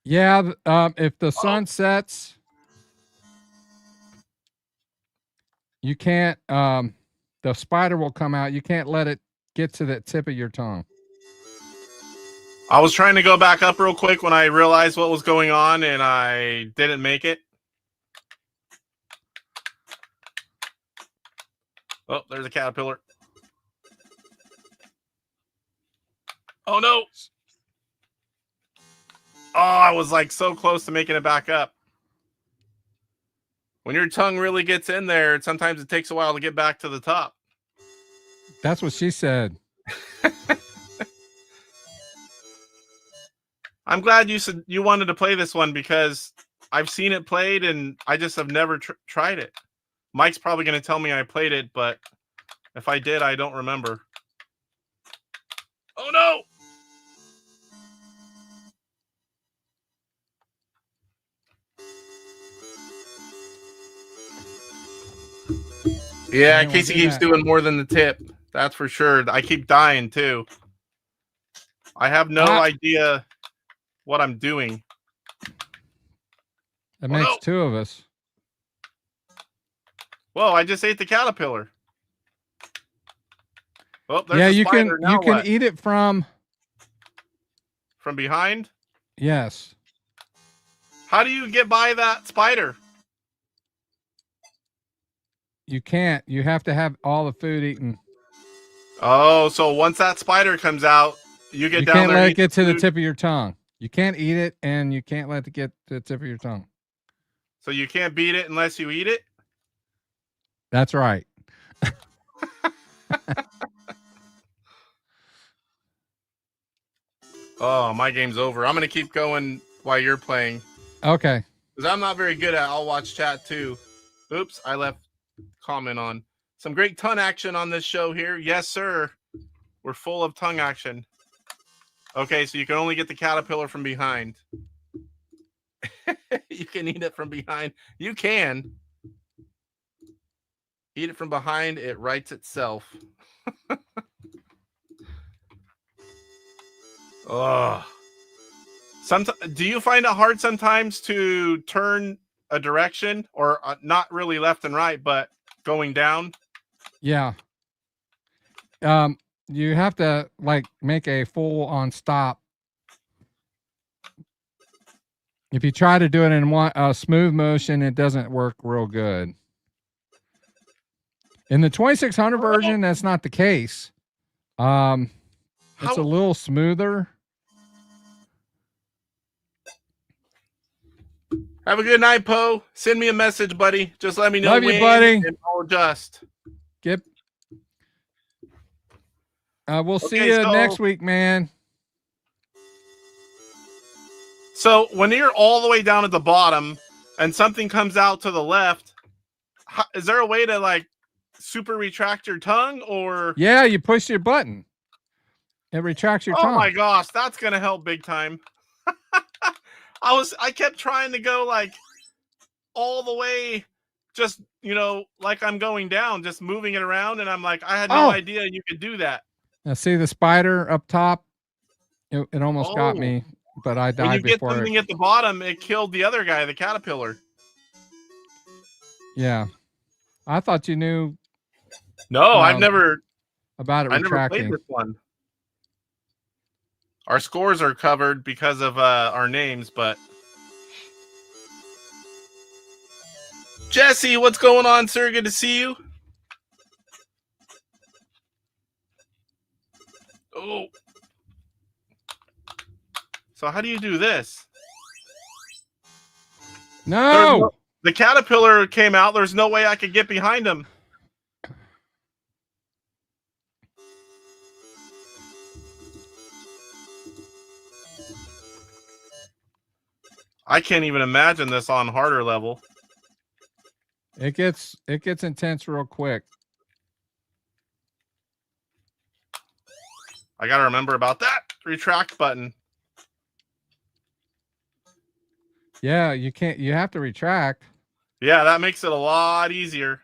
Yeah, if the sun sets, you can't, the spider will come out. You can't let it get to the tip of your tongue. I was trying to go back up real quick when I realized what was going on and I didn't make it. Oh, there's a caterpillar. Oh, no. Oh, I was like so close to making it back up. When your tongue really gets in there, sometimes it takes a while to get back to the top. That's what she said. I'm glad you said you wanted to play this one because I've seen it played and I just have never tried it. Mike's probably going to tell me I played it, but if I did, I don't remember. Oh, no. Yeah, Casey keeps doing more than the tip. That's for sure. I keep dying too. I have no idea what I'm doing. That makes two of us. Whoa, I just ate the caterpillar. Oh, there's yeah, a you spider. can What? eat it from behind? Yes. How do you get by that spider? You can't. You have to have all the food eaten. Oh, so once that spider comes out, you get down there. You can't let it get to the tip of your tongue. You can't eat it, and you can't let it get to the tip of your tongue. So you can't beat it unless you eat it? That's right. Oh, my game's over. I'm going to keep going while you're playing. Okay. Because I'm not very good at I'll watch chat too. Oops, I left comment on. Some great tongue action on this show here. Yes, sir. We're full of tongue action. Okay, so you can only get the caterpillar from behind. You can eat it from behind. You can. Eat it from behind. It writes itself. Oh. Do you find it hard sometimes to turn a direction or not really left and right, but going down? Yeah. You have to like make a full on stop. If you try to do it in one smooth motion, it doesn't work real good. In the 2600 version, that's not the case. It's a little smoother. Have a good night, Poe. Send me a message, buddy. Just let me know. Love you, buddy. And I'll adjust. We'll see you next week, man. So when you're all the way down at the bottom and something comes out to the left, is there a way to like super retract your tongue or? Yeah, you push your button. It retracts your tongue. Oh my gosh, that's going to help big time. I kept trying to go like all the way, just, like I'm going down, just moving it around. And I'm like, I had no idea you could do that. Now see the spider up top? It almost got me, but I died before. When you get something at the bottom, it killed the other guy, the caterpillar. Yeah. I thought you knew. No, I've never. About it retracting. I never played this one. Our scores are covered because of our names, but. Jesse, what's going on, sir? Good to see you. Oh. So how do you do this? No. The caterpillar came out. There's no way I could get behind him. I can't even imagine this on harder level. It gets intense real quick. I got to remember about that retract button. Yeah, you have to retract. Yeah, that makes it a lot easier.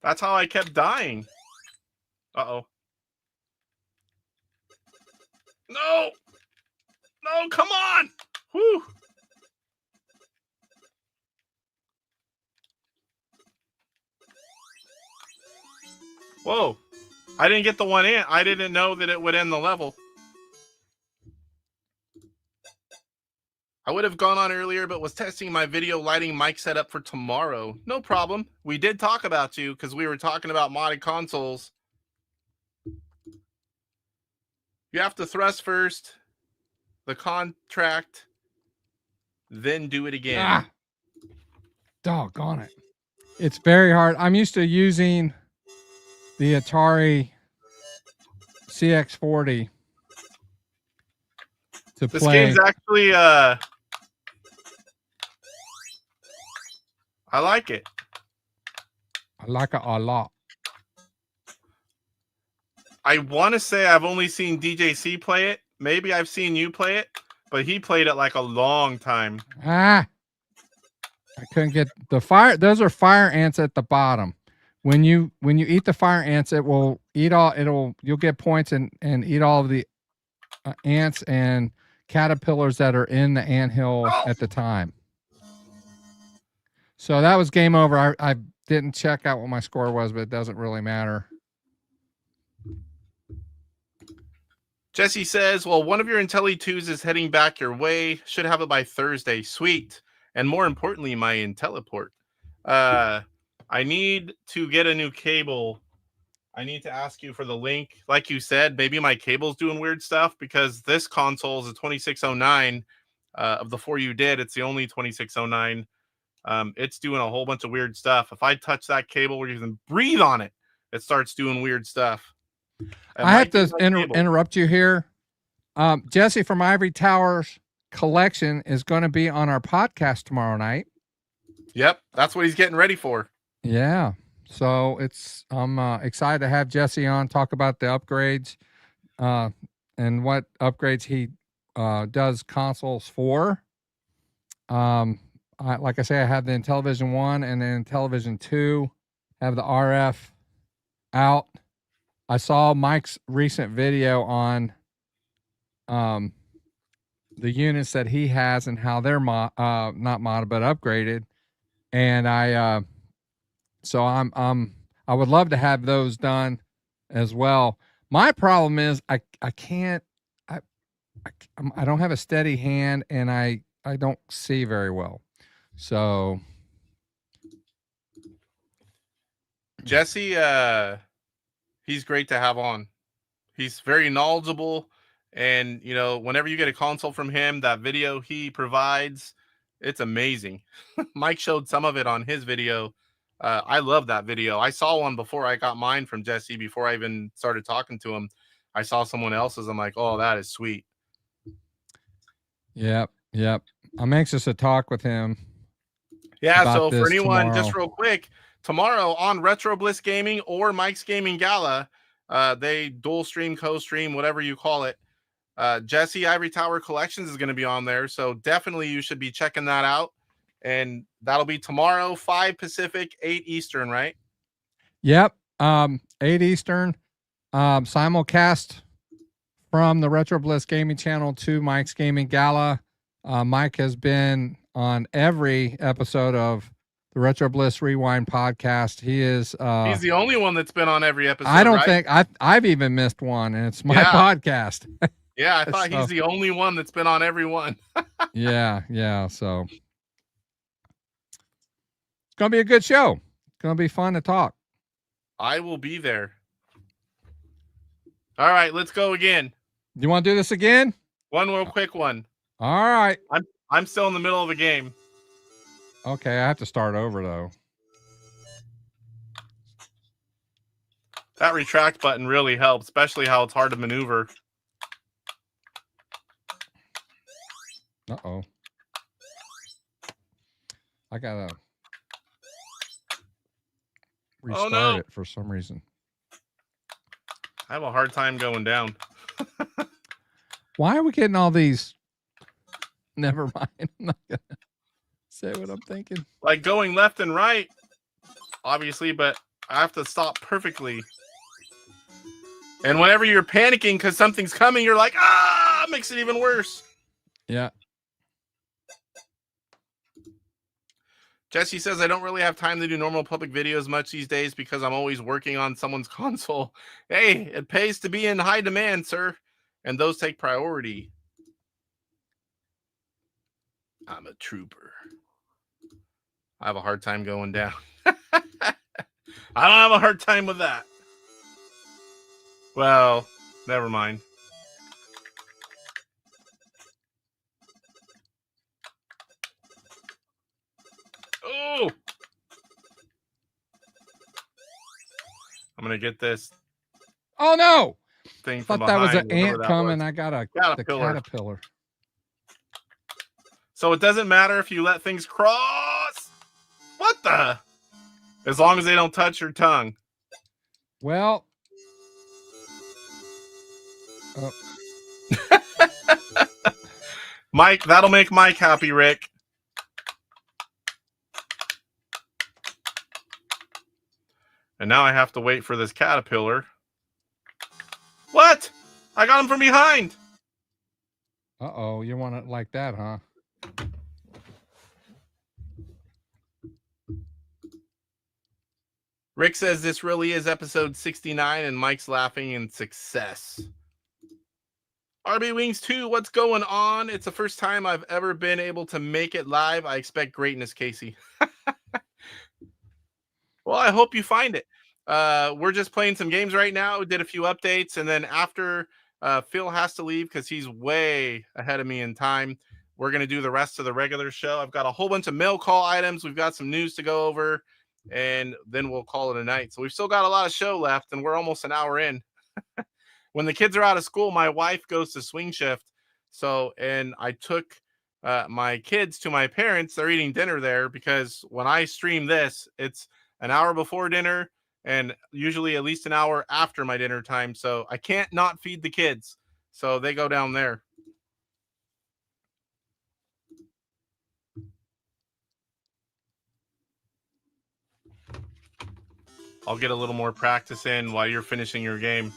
That's how I kept dying. Uh-oh. No! No, come on! Whew! Whoa. I didn't get the one in. I didn't know that it would end the level. I would have gone on earlier, but was testing my video lighting mic setup for tomorrow. No problem. We did talk about you because we were talking about modded consoles. You have to thrust first, the contract, then do it again. Ah, doggone it. It's very hard. I'm used to using the Atari CX40 to This play. game's actually, I like it. I like it a lot. I want to say I've only seen DJC play it. Maybe I've seen you play it, but he played it like a long time. I couldn't get the fire. Those are fire ants at the bottom. When you eat the fire ants, it will eat all. You'll get points and eat all of the ants and caterpillars that are in the anthill at the time. So that was game over. I didn't check out what my score was, but it doesn't really matter. Jesse says, well, one of your Intelli2s is heading back your way. Should have it by Thursday. Sweet. And more importantly, my IntelliPort. I need to get a new cable. I need to ask you for the link. Like you said, maybe my cable's doing weird stuff because this console is a 2609. Of the 4 you did, it's the only 2609. It's doing a whole bunch of weird stuff. If I touch that cable or even breathe on it, it starts doing weird stuff. I have to interrupt you here. Jesse from Ivory Towers collection is going to be on our podcast tomorrow night. Yep, that's what he's getting ready for. Yeah, so I'm excited to have Jesse on, talk about the upgrades and what upgrades he does consoles for. Like I say, I have the Intellivision 1 and then Intellivision 2, have the RF out. I saw Mike's recent video on the units that he has and how they're not modded but upgraded, and I would love to have those done as well. My problem is I don't have a steady hand and I don't see very well. So Jesse, he's great to have on. He's very knowledgeable, and you know, whenever you get a console from him, that video he provides, it's amazing. Mike showed some of it on his video. I love that video. I saw one before I got mine from Jesse. Before I even started talking to him, I saw someone else's. I'm like, oh, that is sweet. Yep. I'm anxious to talk with him. Yeah, so for anyone, tomorrow. just real quick, tomorrow on Retro Bliss Gaming or Mike's Gaming Gala, they dual stream, co-stream, whatever you call it. Jesse Ivory Tower Collections is going to be on there, so definitely you should be checking that out. And that'll be tomorrow, 5 Pacific, 8 Eastern, right? Yep, 8 Eastern. Simulcast from the Retro Bliss Gaming channel to Mike's Gaming Gala. Mike has been on every episode of the Retro Bliss Rewind podcast. He is he's the only one that's been on every episode. I don't right? think I've even missed one, and it's my podcast. Yeah, I thought he's the only one that's been on every one. yeah. So it's gonna be a good show. It's gonna be fun to talk. I will be there. All right, let's go again. You want to do this again? One real quick one. All right. I'm still in the middle of a game. Okay, I have to start over though. That retract button really helps, especially how it's hard to maneuver. Uh-oh. I gotta restart it for some reason. I have a hard time going down. Why are we getting all these? Never mind. I'm not gonna say what I'm thinking. Like going left and right, obviously, but I have to stop perfectly. And whenever you're panicking because something's coming, you're like, it makes it even worse. Yeah. Jesse says, I don't really have time to do normal public videos much these days because I'm always working on someone's console. Hey, it pays to be in high demand, sir. And those take priority. I'm a trooper. I have a hard time going down. I don't have a hard time with that. Well, never mind. No! I'm going to get this. Oh, no! Thing I from thought that was behind, an ant coming. I got the caterpillar. So it doesn't matter if you let things cross. What the? As long as they don't touch your tongue. Well. Mike, that'll make Mike happy, Rick. And now I have to wait for this caterpillar. What? I got him from behind. Uh-oh, you want it like that, huh? Rick says this really is episode 69, and Mike's laughing in success. RB Wings 2, what's going on? It's the first time I've ever been able to make it live. I expect greatness, Casey. Well, I hope you find it. We're just playing some games right now. We did a few updates, and then after Phil has to leave because he's way ahead of me in time, we're going to do the rest of the regular show. I've got a whole bunch of mail call items. We've got some news to go over, and then we'll call it a night. So we've still got a lot of show left, and we're almost an hour in. When the kids are out of school, my wife goes to swing shift. So, and I took my kids to my parents. They're eating dinner there because when I stream this, it's an hour before dinner and usually at least an hour after my dinner time. So I can't not feed the kids. So they go down there. I'll get a little more practice in while you're finishing your game.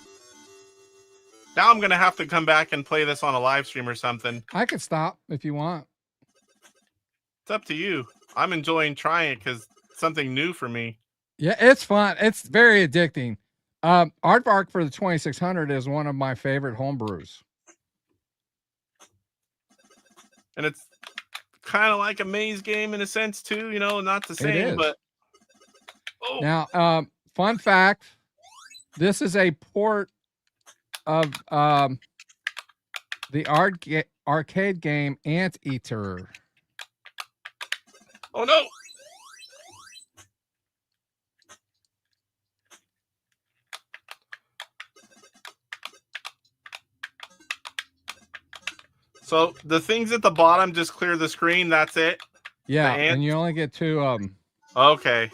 Now I'm going to have to come back and play this on a live stream or something. I could stop if you want. It's up to you. I'm enjoying trying it because it's something new for me. Yeah, it's fun. It's very addicting. Aardvark for the 2600 is one of my favorite homebrews. And it's kind of like a maze game in a sense too, you know, not the same, but oh. Now, fun fact, this is a port of the arcade game Anteater. Oh no. So the things at the bottom just clear the screen, that's it? Yeah, and you only get 2 of them. Okay.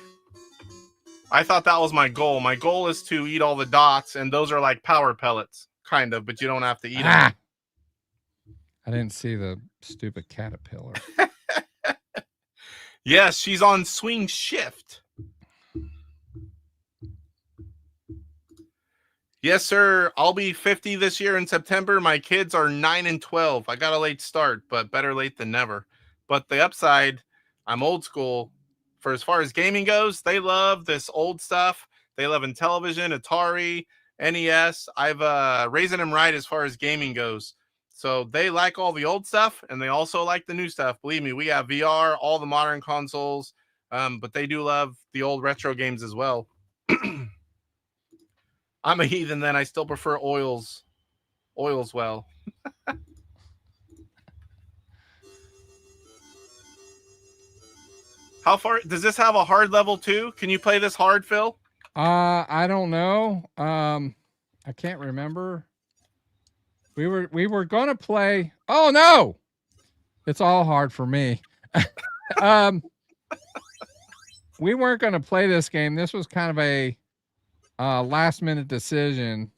I thought that was my goal. My goal is to eat all the dots, and those are like power pellets, kind of, but you don't have to eat them. I didn't see the stupid caterpillar. Yes, she's on swing shift. Yes, sir. I'll be 50 this year in September. My kids are 9 and 12. I got a late start, but better late than never. But the upside, I'm old school. For as far as gaming goes, they love this old stuff. They love Intellivision, Atari, NES. I've raising them right as far as gaming goes. So they like all the old stuff, and they also like the new stuff. Believe me, we have VR, all the modern consoles, but they do love the old retro games as well. I'm a heathen, then I still prefer oils. Oils well. How far does this have a hard level too? Can you play this hard, Phil? I don't know. I can't remember. We were gonna play. Oh no, it's all hard for me. We weren't gonna play this game. This was kind of a last minute decision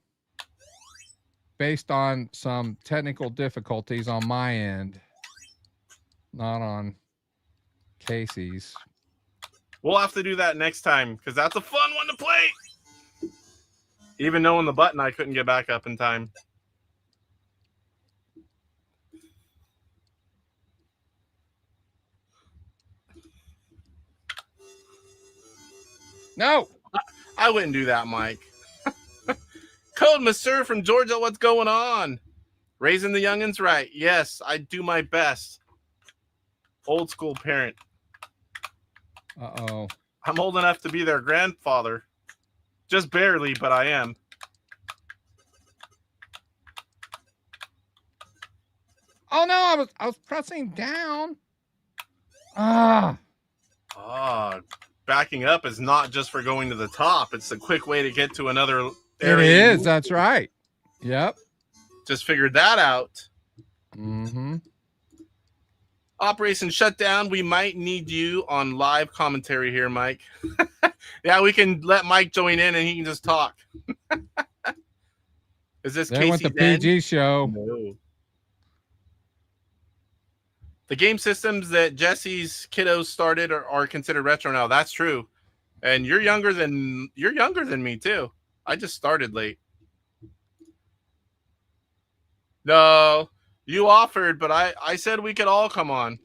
based on some technical difficulties on my end, not on Casey's. We'll have to do that next time because that's a fun one to play. Even knowing the button, I couldn't get back up in time. No, I wouldn't do that, Mike. Code Monsieur from Georgia, what's going on? Raising the youngins right. Yes, I do my best. Old school parent. Uh-oh. I'm old enough to be their grandfather. Just barely, but I am. Oh no, I was pressing down. Ah. Oh, backing up is not just for going to the top. It's a quick way to get to another area. It is. That's right. Yep. Just figured that out. Mm-hmm. Operation Shutdown, we might need you on live commentary here, Mike. Yeah, we can let Mike join in and he can just talk. Is this They went the Casey PG show. No. The game systems that Jesse's kiddos started are considered retro now. That's true. And you're younger than me too. I just started late. No, you offered, but I said we could all come on.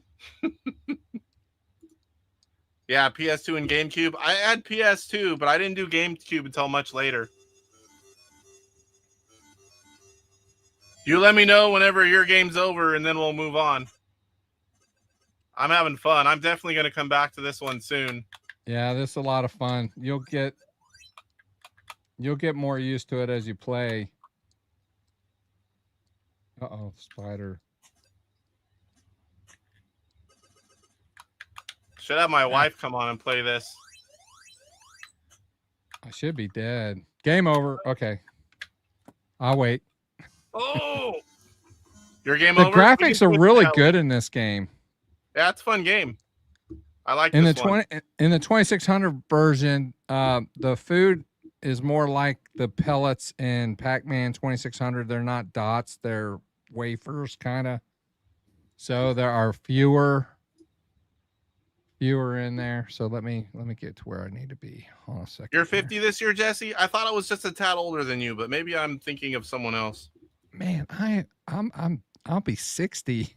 Yeah, PS2 and GameCube. I had PS2, but I didn't do GameCube until much later. You let me know whenever your game's over, and then we'll move on. I'm having fun. I'm definitely going to come back to this one soon. Yeah, this is a lot of fun. You'll get more used to it as you play. Uh-oh, spider. Should have my wife come on and play this. I should be dead. Game over. Okay. I'll wait. Oh! Your game the over? The graphics are really good in this game. Yeah, it's a fun game. I like in this the one. In the 2600 version, the food is more like the pellets in Pac-Man 2600. They're not dots, they're wafers kind of. So there are fewer in there. So let me get to where I need to be. Hold on a second. You're 50 this year, Jesse? I thought I was just a tad older than you, but maybe I'm thinking of someone else. Man, I'll be 60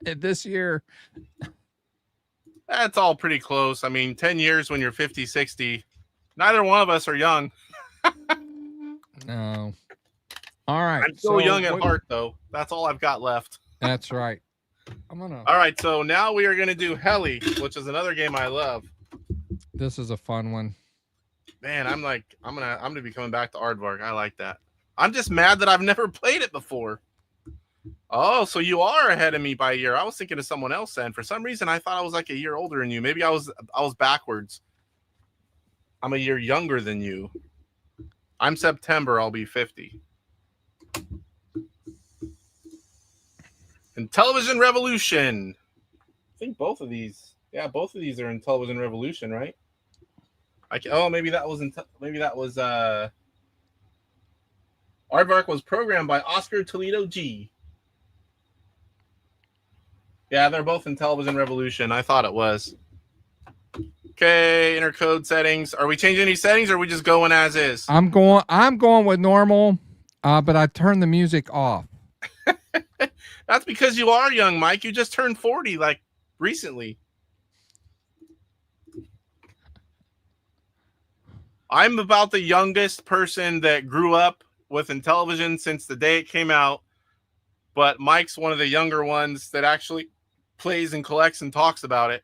this year. That's all pretty close. I mean, 10 years when you're 50, 60. Neither one of us are young. No. All right. I'm still young at heart, though. That's all I've got left. That's right. All right, so now we are going to do Heli, which is another game I love. This is a fun one. Man, I'm gonna be coming back to Aardvark. I like that. I'm just mad that I've never played it before. Oh, so you are ahead of me by a year. I was thinking of someone else then. For some reason, I thought I was like a year older than you. Maybe I was backwards. I'm a year younger than you. I'm September. I'll be 50. Intellivision Revolution. I think both of these. Yeah, both of these are Intellivision Revolution, right? Maybe that was Aardvark was programmed by Oscar Toledo G. Yeah, they're both Intellivision Revolution. I thought it was. Okay, intercode settings. Are we changing any settings or are we just going as is? I'm going with normal, but I turned the music off. That's because you are young, Mike. You just turned 40 like recently. I'm about the youngest person that grew up with Intellivision since the day it came out, but Mike's one of the younger ones that actually plays and collects and talks about it.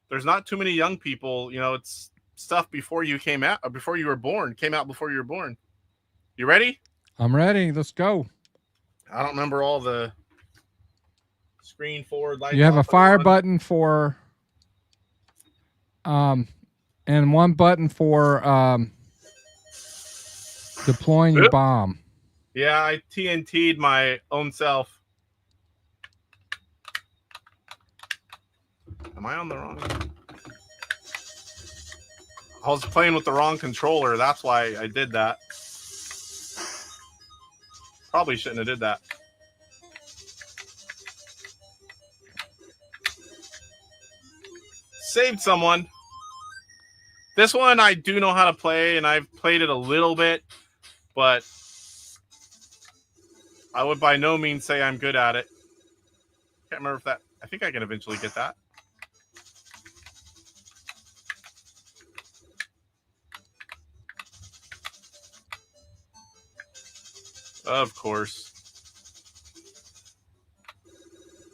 There's not too many young people, it's stuff before you came out, or before you were born, came out before you were born. You ready? I'm ready. Let's go. I don't remember all the screen forward lights. You have a fire button for and one button for deploying your bomb. Yeah, I TNT'd my own self. Am I on the wrong? I was playing with the wrong controller. That's why I did that. Probably shouldn't have did that. Saved someone. This one I do know how to play, and I've played it a little bit, but I would by no means say I'm good at it. Can't remember if that... I think I can eventually get that. Of course.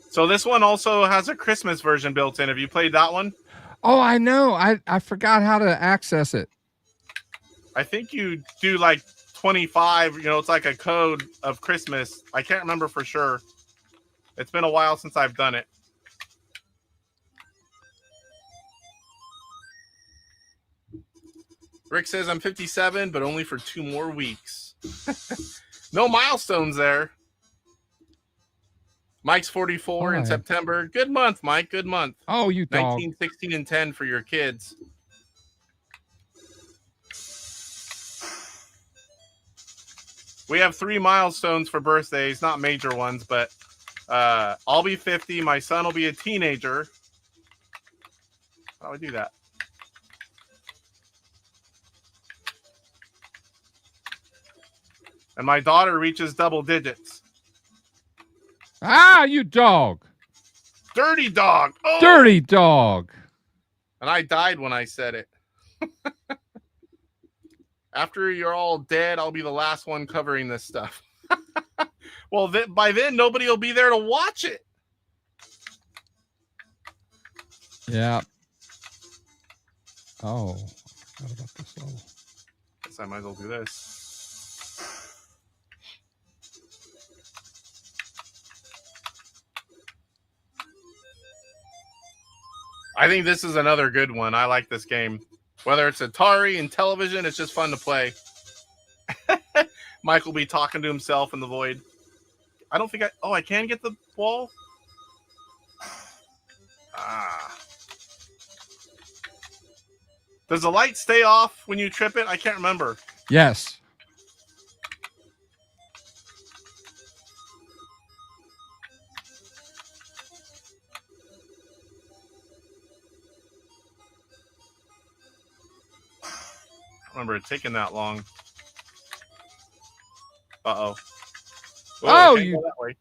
So this one also has a Christmas version built in. Have you played that one? Oh, I know. I forgot how to access it. I think you do like 25. It's like a code of Christmas. I can't remember for sure. It's been a while since I've done it. Rick says I'm 57, but only for 2 more weeks. No milestones there. Mike's 44 in September. Good month, Mike. Good month. Oh, you dog. 19, 16, and 10 for your kids. We have 3 milestones for birthdays, not major ones, but I'll be 50. My son will be a teenager. How do I do that? And my daughter reaches double digits. Ah, you dog. Dirty dog. Oh! Dirty dog. And I died when I said it. After you're all dead, I'll be the last one covering this stuff. Well, by then, nobody will be there to watch it. Yeah. Oh, I forgot about this level. Guess I might as well do this. I think this is another good one. I like this game. Whether it's Atari, Intellivision, it's just fun to play. Mike will be talking to himself in the void. I don't think I can get the ball? Ah. Does the light stay off when you trip it? I can't remember. Yes. I remember it taking that long. Uh-oh. Oh, you you... go that way.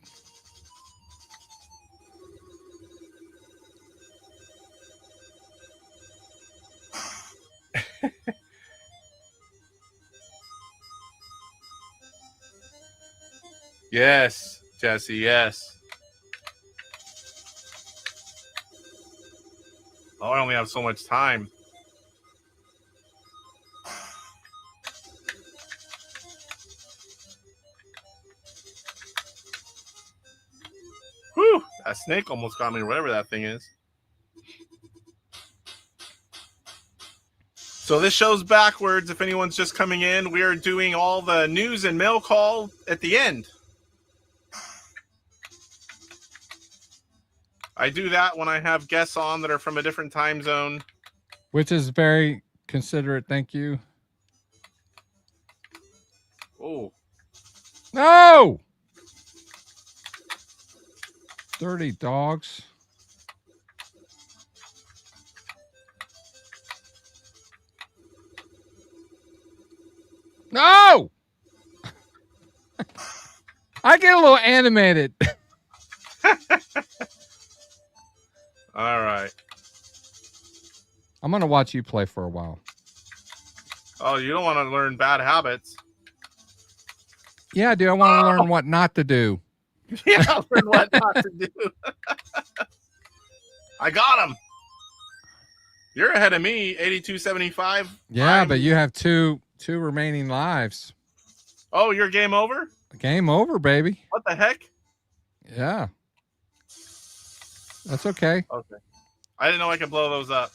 Yes, Jesse, yes. Oh, I only have so much time. Whew, that snake almost got me, whatever that thing is. So this show's backwards. If anyone's just coming in, we are doing all the news and mail call at the end. I do that when I have guests on that are from a different time zone. Which is very considerate. Thank you. Oh. No! Dirty dogs. No! I get a little animated. All right. I'm going to watch you play for a while. Oh, you don't want to learn bad habits. Yeah, I do. I want to learn what not to do. Yeah, I'll learn what not to do. I got him. You're ahead of me, 82.75. Yeah, but you have two remaining lives. Oh, you're game over? Game over, baby. What the heck? Yeah. That's okay. Okay. I didn't know I could blow those up.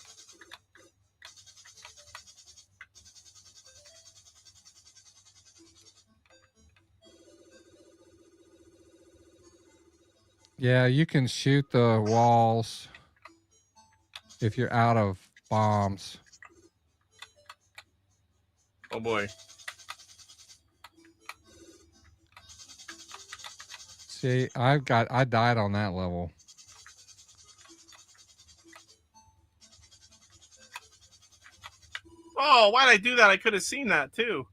Yeah, you can shoot the walls if you're out of bombs. Oh boy. See, I died on that level. Oh, why'd I do that? I could have seen that too.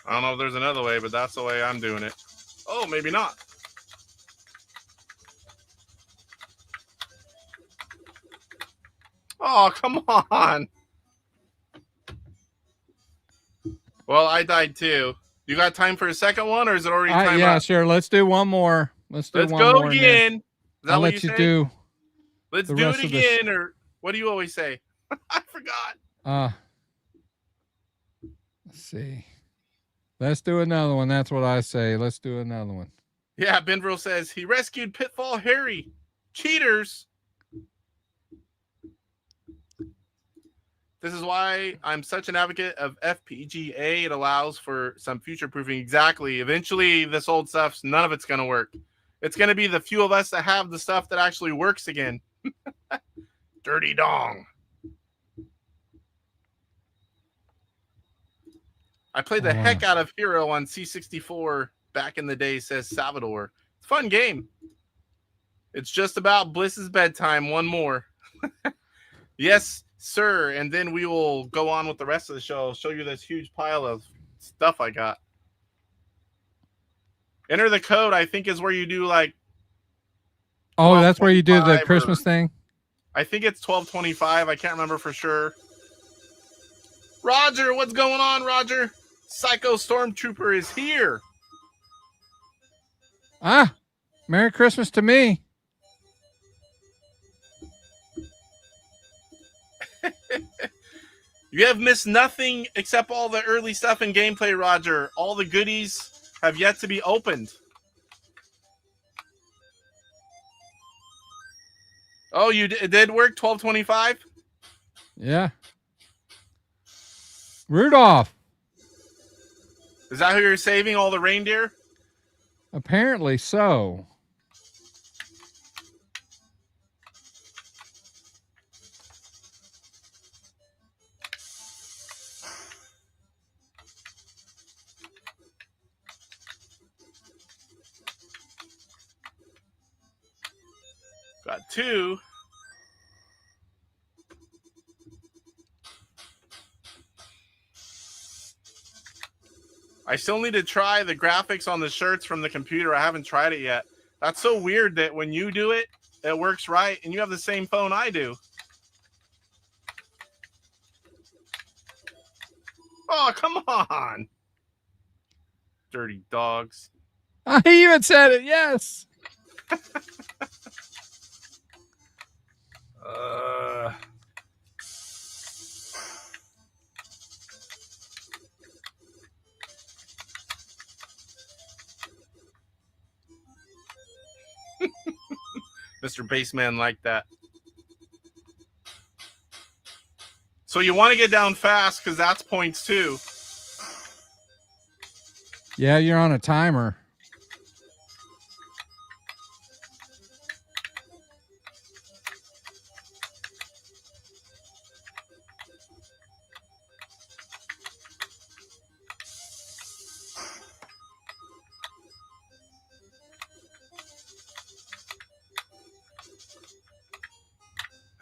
I don't know if there's another way, but that's the way I'm doing it. Oh, maybe not. Oh, come on. Well, I died too. You got time for a second one, or is it already time Yeah, up? sure. Let's do one more. Let's go again. Is that I'll what let you you say? do. Let's do it again, or what do you always say? I forgot. Let's see. Let's do another one. That's what I say. Let's do another one. Yeah, Benville says he rescued Pitfall Harry. Cheaters. This is why I'm such an advocate of FPGA. It allows for some future proofing. Exactly. Eventually, this old stuff's none of it's going to work. It's going to be the few of us that have the stuff that actually works again. Dirty dong. I played the heck out of Hero on C64 back in the day, says Salvador. It's a fun game. It's just about Bliss's bedtime. One more. Yes, sir. And then we will go on with the rest of the show. I'll show you this huge pile of stuff I got. Enter the code, I think, is where you do like. Oh, that's where you do the Christmas thing? I think it's 1225. I can't remember for sure. Roger, what's going on, Roger? Psycho Stormtrooper is here. Ah, Merry Christmas to me. You have missed nothing except all the early stuff in gameplay, Roger. All the goodies have yet to be opened. Oh, it did work? 1225? Yeah. Rudolph. Is that who you're saving, all the reindeer? Apparently so. Got two. I still need to try the graphics on the shirts from the computer. I haven't tried it yet. That's so weird that when you do it, it works right, and you have the same phone I do. Oh, come on. Dirty dogs. I even said it, yes. Mr. Baseman like that. So you want to get down fast because that's points too. Yeah, you're on a timer.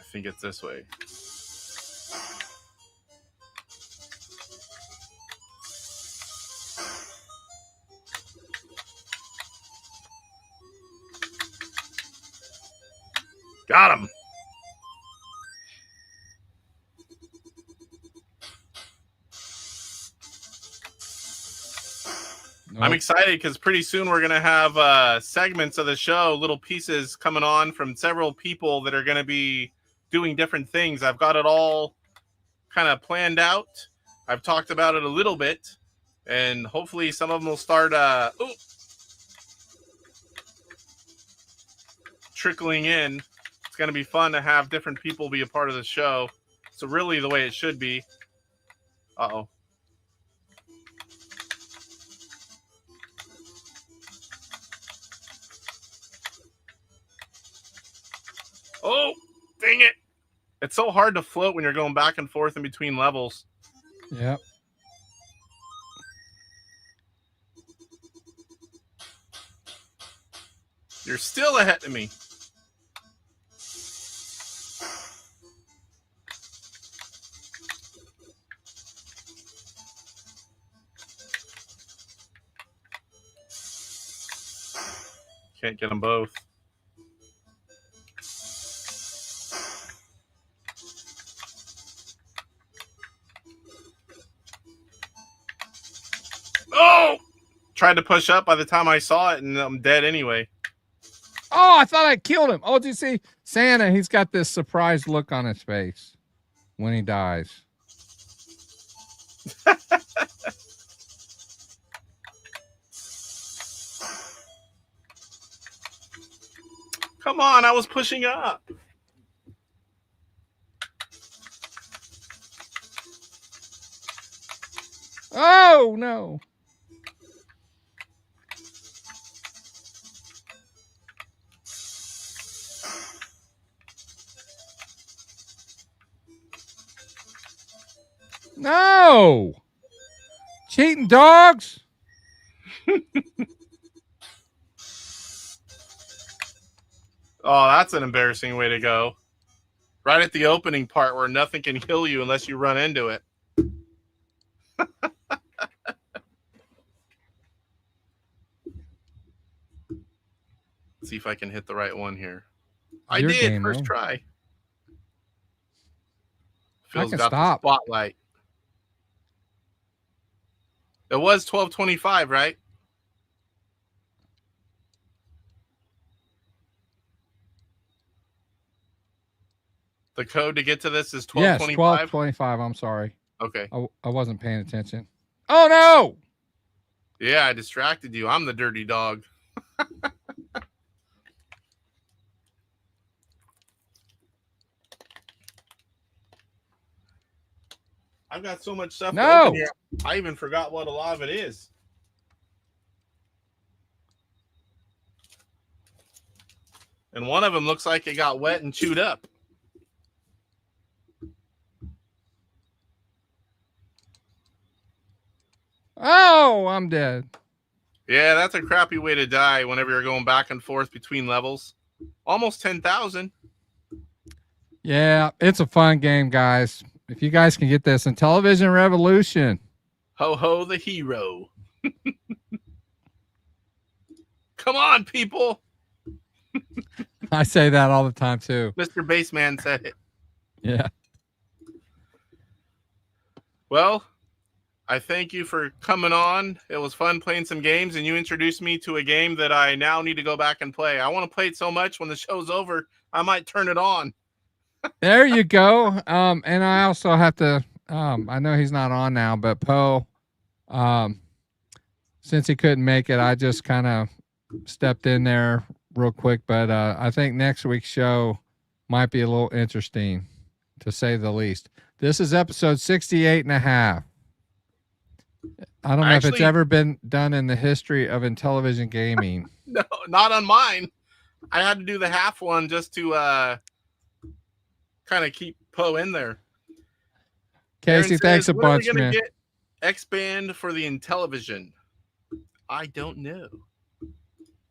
I think it's this way. Got him. Nope. I'm excited because pretty soon we're going to have segments of the show, little pieces coming on from several people that are going to be doing different things. I've got it all kind of planned out. I've talked about it a little bit, and hopefully some of them will start trickling in. It's going to be fun to have different people be a part of the show. So really the way it should be. Uh-oh. Oh, dang it. It's so hard to float when you're going back and forth in between levels. Yep. You're still ahead of me. Can't get them both. Oh! Tried to push up by the time I saw it, and I'm dead anyway. Oh, I thought I killed him. Oh, did you see Santa? He's got this surprised look on his face when he dies. Come on, I was pushing up. Oh, no. No. Cheating dogs. Oh, that's an embarrassing way to go. Right at the opening part where nothing can kill you unless you run into it. Let's see if I can hit the right one here. I Your did, game, first though. try. I Phil's can got stop. the spotlight. It was 12:25, right? The code to get to this is 12:25? Yes, 12:25. I'm sorry. Okay. I wasn't paying attention. Oh, no. Yeah, I distracted you. I'm the dirty dog. I've got so much stuff to open here. I even forgot what a lot of it is. And one of them looks like it got wet and chewed up. Oh, I'm dead. Yeah, that's a crappy way to die whenever you're going back and forth between levels. Almost 10,000. Yeah, it's a fun game, guys. If you guys can get this, Intellivision Revolution. Ho ho the hero. Come on, people. I say that all the time too. Mr. Baseman said it. Yeah. Well, I thank you for coming on. It was fun playing some games, and you introduced me to a game that I now need to go back and play. I want to play it so much when the show's over, I might turn it on. There you go. And I also have to, I know he's not on now, but Poe, since he couldn't make it, I just kind of stepped in there real quick. But I think next week's show might be a little interesting, to say the least. This is episode 68.5. I don't know if it's ever been done in the history of Intellivision gaming. No, not on mine. I had to do the half one just to kind of keep Poe in there. Casey, thanks a bunch, man. When are we going to get X-Band for the Intellivision? I don't know.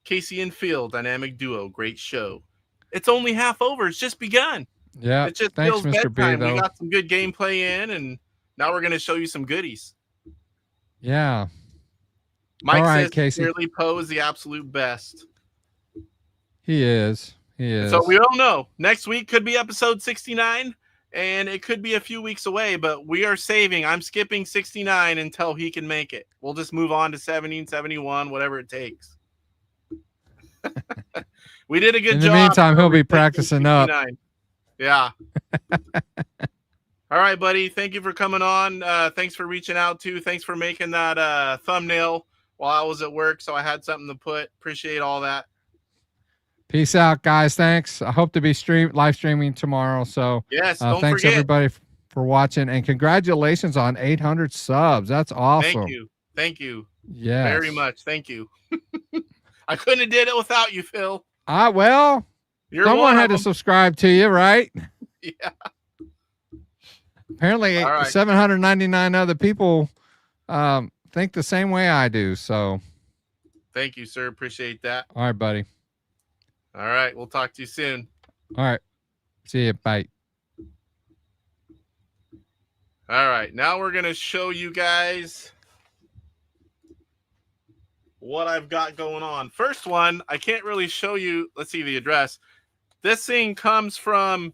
Casey and Phill, dynamic duo, great show. It's only half over. It's just begun. Yeah, it just thanks, feels Mr. bedtime. B, though. We got some good gameplay in, and now we're going to show you some goodies. Yeah. Mike says Casey. Clearly Poe is the absolute best. He is. He is. So we don't know. Next week could be episode 69, and it could be a few weeks away, but we are saving. I'm skipping 69 until he can make it. We'll just move on to 70, 71, whatever it takes. We did a good job. In the meantime, he'll be practicing 69. Up. Yeah. All right, buddy. Thank you for coming on. Thanks for reaching out too. Thanks for making that thumbnail while I was at work, so I had something to put. Appreciate all that. Peace out, guys. Thanks. I hope to be live streaming tomorrow. So yes, thanks forget. Everybody for watching, and congratulations on 800 subs. That's awesome. Thank you. Yeah, very much. Thank you. I couldn't have did it without you, Phill. Well, someone had to subscribe to you, right? Yeah. Apparently, 799 other people think the same way I do. So, thank you, sir. Appreciate that. All right, buddy. All right. We'll talk to you soon. All right. See you. Bye. All right. Now we're going to show you guys what I've got going on. First one, I can't really show you. Let's see the address. This thing comes from,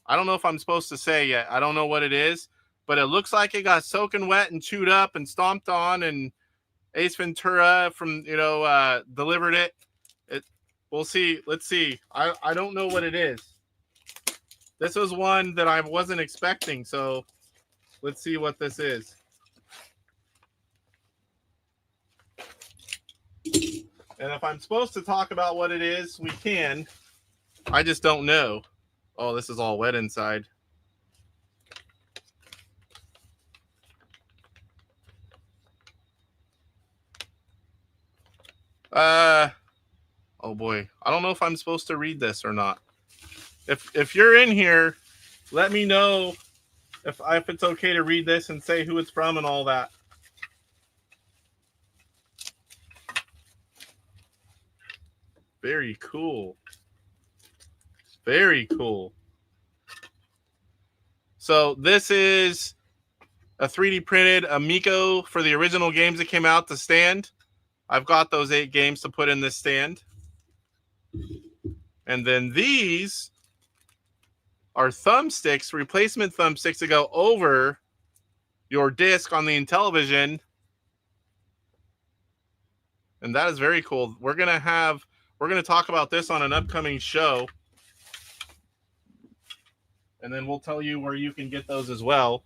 I don't know if I'm supposed to say yet. I don't know what it is, but it looks like it got soaking wet and chewed up and stomped on, and Ace Ventura delivered it. We'll see. Let's see. I don't know what it is. This was one that I wasn't expecting, so let's see what this is. And if I'm supposed to talk about what it is, we can. I just don't know. Oh, this is all wet inside. Oh boy. I don't know if I'm supposed to read this or not. If you're in here, let me know if it's okay to read this and say who it's from and all that. Very cool. Very cool. So this is a 3D printed Amico for the original games that came out to stand. I've got those 8 games to put in this stand. And then these are thumbsticks, replacement thumbsticks to go over your disc on the Intellivision. And that is very cool. We're going to talk about this on an upcoming show. And then we'll tell you where you can get those as well.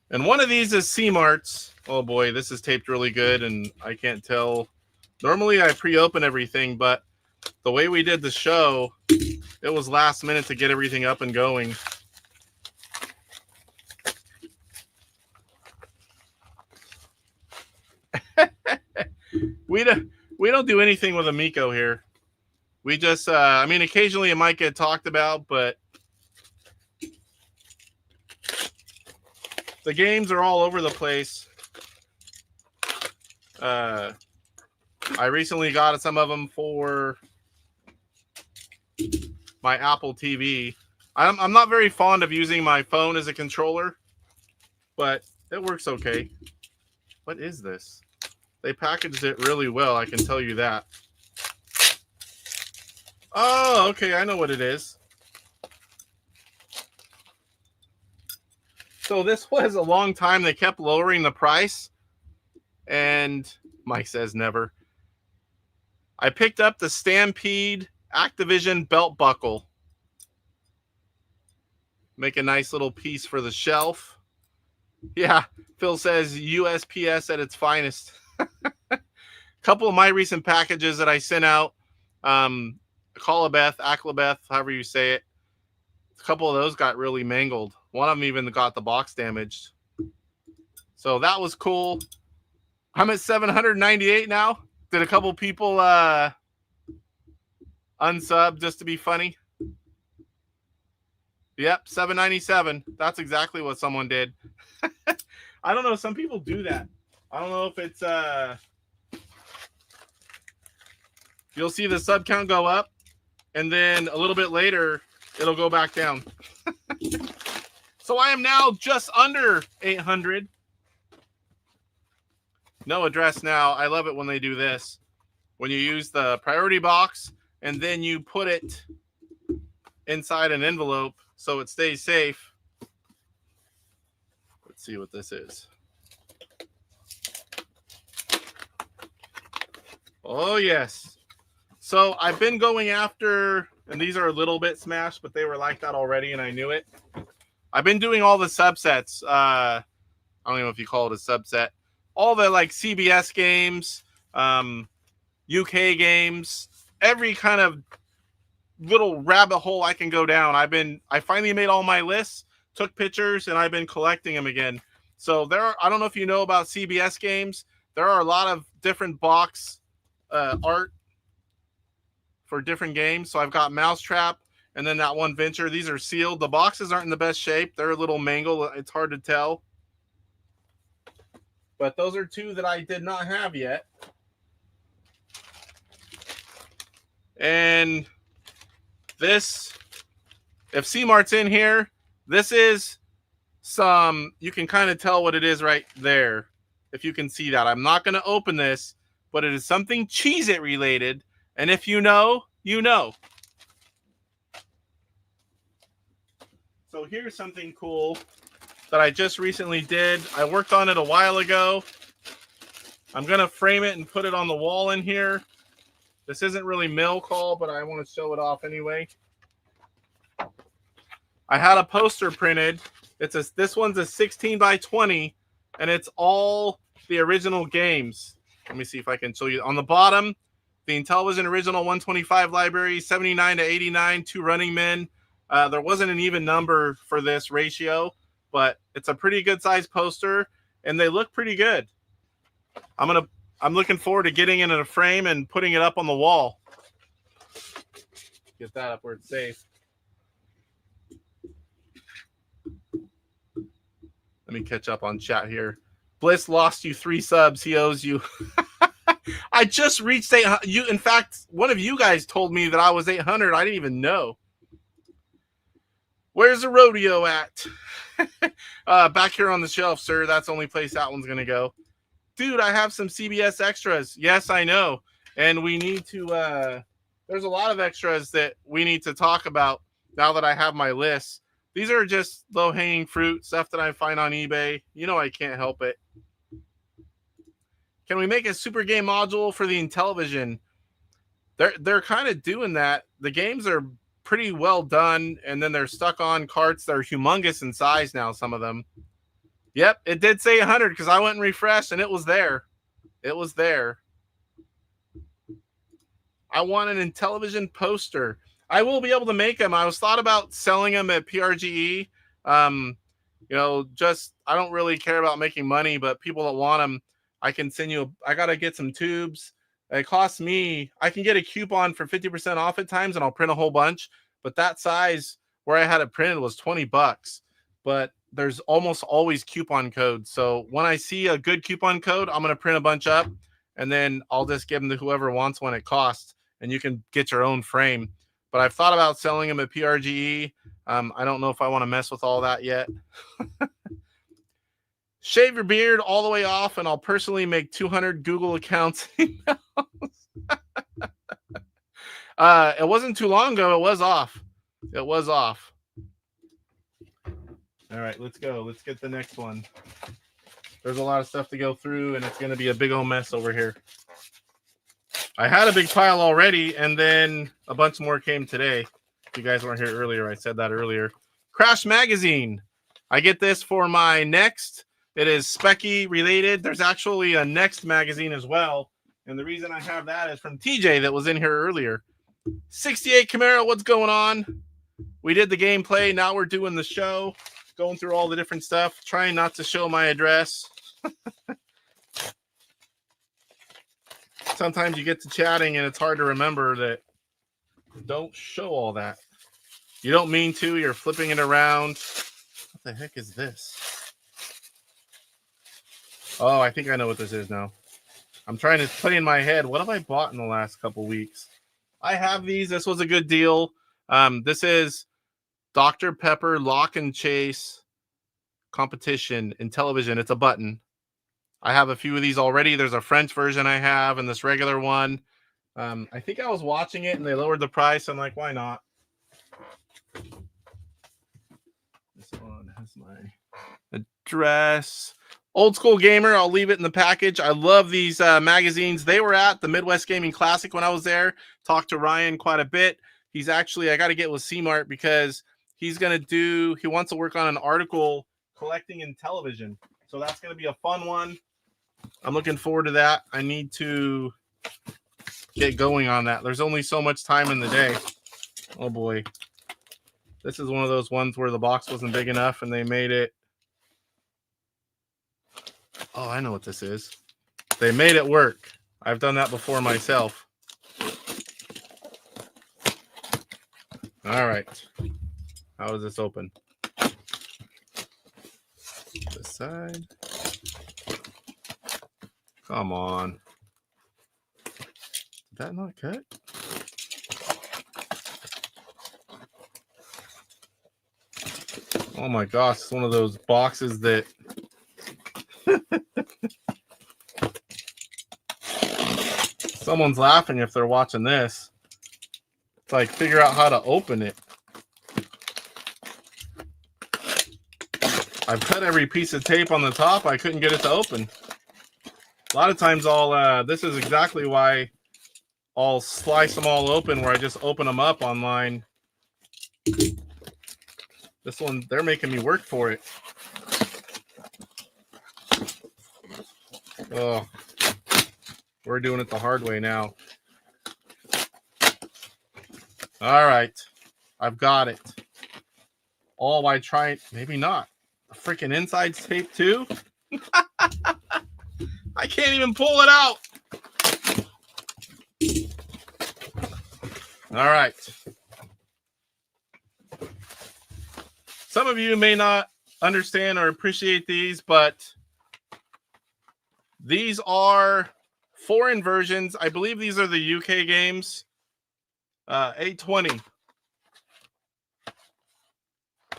And one of these is C-Mart's. Oh boy, this is taped really good and I can't tell. Normally I pre-open everything, but the way we did the show, it was last minute to get everything up and going. We don't do anything with Amico here. We just, I mean, occasionally it might get talked about, but the games are all over the place. I recently got some of them for my Apple TV. I'm not very fond of using my phone as a controller, but it works okay. What is this? They packaged it really well, I can tell you that. Oh, okay, I know what it is. So this was a long time. They kept lowering the price. And Mike says never. I picked up the Stampede Activision belt buckle. Make a nice little piece for the shelf. Yeah, Phil says USPS at its finest. A couple of my recent packages that I sent out, Aclabeth, however you say it. A couple of those got really mangled. One of them even got the box damaged. So that was cool. I'm at 798 now. Did a couple people unsub just to be funny? Yep, 797. That's exactly what someone did. I don't know. Some people do that. I don't know if it's you'll see the sub count go up, and then a little bit later it'll go back down. So I am now just under 800. No address now. I love it when they do this. When you use the priority box and then you put it inside an envelope so it stays safe. Let's see what this is. Oh, yes. So I've been going after, and these are a little bit smashed, but they were like that already, and I knew it. I've been doing all the subsets. I don't even know if you call it a subset. All the like CBS games, UK games, every kind of little rabbit hole I can go down. I finally made all my lists, took pictures, and I've been collecting them again. So I don't know if you know about CBS games. There are a lot of different box art for different games. So I've got Mousetrap and then that one Venture. These are sealed. The boxes aren't in the best shape. They're a little mangled. It's hard to tell. But those are two that I did not have yet. And this, if C-Mart's in here, this is some, you can kind of tell what it is right there. If you can see that. I'm not going to open this, but it is something Cheez-It related. And if you know, you know. So here's something cool that I just recently did. I worked on it a while ago. I'm going to frame it and put it on the wall in here. This isn't really mail call, but I want to show it off anyway. I had a poster printed. This one's a 16 by 20, and it's all the original games. Let me see if I can show you. On the bottom, The Intellivision original 125 library, 79 to 89, 2 running men. There wasn't an even number for this ratio, but it's a pretty good size poster, and they look pretty good. I'm looking forward to getting it in a frame and putting it up on the wall. Get that up where it's safe. Let me catch up on chat here. Bliss lost you 3 subs. He owes you. I just reached 800. In fact, one of you guys told me that I was 800. I didn't even know. Where's the rodeo at? Back here on the shelf, sir. That's the only place that one's going to go. Dude, I have some CBS extras. Yes, I know. And we need to... there's a lot of extras that we need to talk about now that I have my list. These are just low-hanging fruit, stuff that I find on eBay. You know I can't help it. Can we make a super game module for the Intellivision? They're kind of doing that. The games are pretty well done, and then they're stuck on carts that are humongous in size now, some of them. Yep, it did say 100 because I went and refreshed, and it was there. It was there. I want an Intellivision poster. I will be able to make them. I was thought about selling them at PRGE. You know, just I don't really care about making money, but people that want them, I can send you. I got to get some tubes. It costs me. I can get a coupon for 50% off at times, and I'll print a whole bunch. But that size where I had it printed was $20. But there's almost always coupon codes. So when I see a good coupon code, I'm going to print a bunch up, and then I'll just give them to whoever wants one at cost, and you can get your own frame. But I've thought about selling them at PRGE. I don't know if I want to mess with all that yet. Shave your beard all the way off, and I'll personally make 200 Google accounts. It wasn't too long ago. It was off. It was off. All right, let's go. Let's get the next one. There's a lot of stuff to go through, and it's going to be a big old mess over here. I had a big pile already, and then a bunch more came today. If you guys weren't here earlier, I said that earlier. Crash Magazine. I get this for my Next. It is Specky related. There's actually a Next magazine as well. And the reason I have that is from TJ that was in here earlier. 68 Camaro, what's going on? We did the gameplay. Now we're doing the show. Going through all the different stuff. Trying not to show my address. Sometimes you get to chatting and it's hard to remember that don't show all that. You don't mean to. You're flipping it around. What the heck is this? Oh, I think I know what this is now. I'm trying to play in my head. What have I bought in the last couple weeks? I have these. This was a good deal. This is Dr. Pepper Lock and Chase Competition Intellivision. It's a button. I have a few of these already. There's a French version I have and this regular one. I think I was watching it and they lowered the price. I'm like, why not? This one has my address. Old School Gamer. I'll leave it in the package. I love these magazines. They were at the Midwest Gaming Classic when I was there. Talked to Ryan quite a bit. He's actually, I got to get with C-Mart because he's going to do, he wants to work on an article collecting Intellivision. So that's going to be a fun one. I'm looking forward to that. I need to get going on that. There's only so much time in the day. Oh boy. This is one of those ones where the box wasn't big enough and they made it. Oh, I know what this is. They made it work. I've done that before myself. All right. How does this open? This side. Come on. Did that not cut? Oh my gosh, it's one of those boxes that someone's laughing if they're watching this. It's like figure out how to open it. I've cut every piece of tape on the top. I couldn't get it to open. A lot of times I'll, this is exactly why I'll slice them all open where I just open them up online. This one, they're making me work for it. Oh, we're doing it the hard way now. All right. I've got it. Oh, I tried. Maybe not. The freaking inside's taped too. I can't even pull it out. All right. Some of you may not understand or appreciate these, but these are foreign versions. I believe these are the UK games. 820.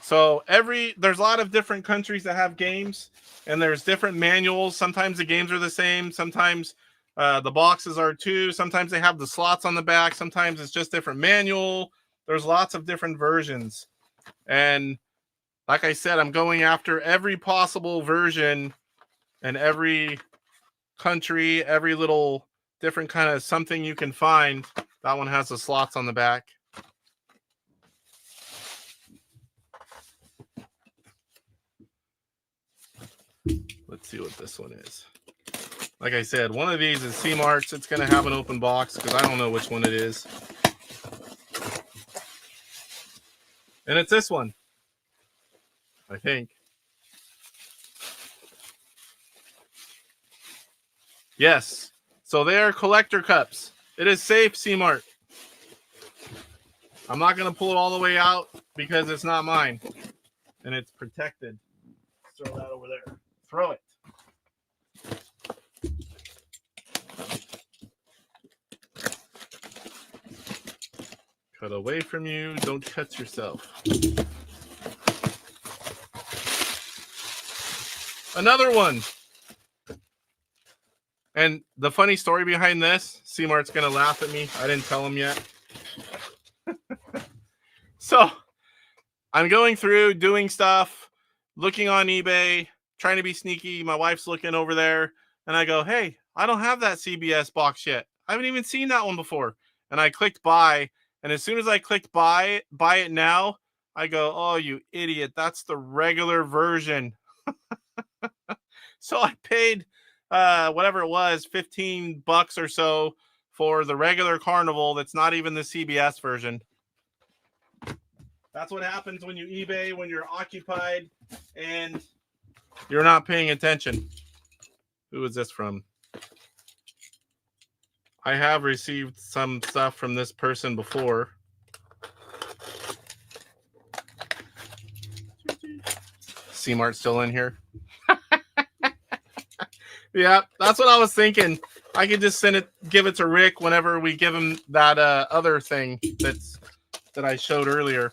So there's a lot of different countries that have games, and there's different manuals. Sometimes the games are the same. Sometimes the boxes are too. Sometimes they have the slots on the back. Sometimes it's just different manual. There's lots of different versions. And like I said, I'm going after every possible version and every country, every little different kind of something you can find. That one has the slots on the back. Let's see what this one is. Like I said, one of these is C-Marts. It's going to have an open box because I don't know which one it is. And it's this one, I think. Yes. So they are collector cups. It is safe, C-Mart. I'm not going to pull it all the way out because it's not mine. And it's protected. Throw that over there. Throw it. Cut away from you. Don't cut yourself. Another one. And the funny story behind this, C-Mart's going to laugh at me. I didn't tell him yet. So I'm going through, doing stuff, looking on eBay, trying to be sneaky. My wife's looking over there, and I go, hey, I don't have that CBS box yet. I haven't even seen that one before. And I clicked buy, and as soon as I clicked buy it now, I go, oh, you idiot. That's the regular version. So I paid whatever it was, $15 or so for the regular Carnival that's not even the CBS version. That's what happens when you eBay, when you're occupied and you're not paying attention. Who is this from? I have received some stuff from this person before. C-Mart's still in here. Yeah, that's what I was thinking. I could just give it to Rick whenever we give him that other thing that I showed earlier.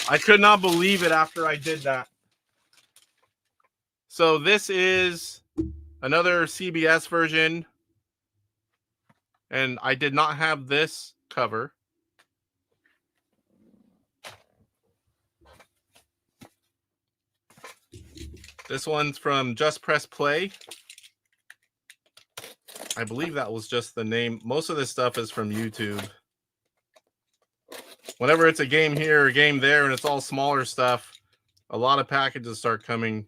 I could not believe it after I did that. So this is another CBS version, and I did not have this cover. This one's from Just Press Play. I believe that was just the name. Most of this stuff is from YouTube. Whenever it's a game here or a game there and it's all smaller stuff, a lot of packages start coming.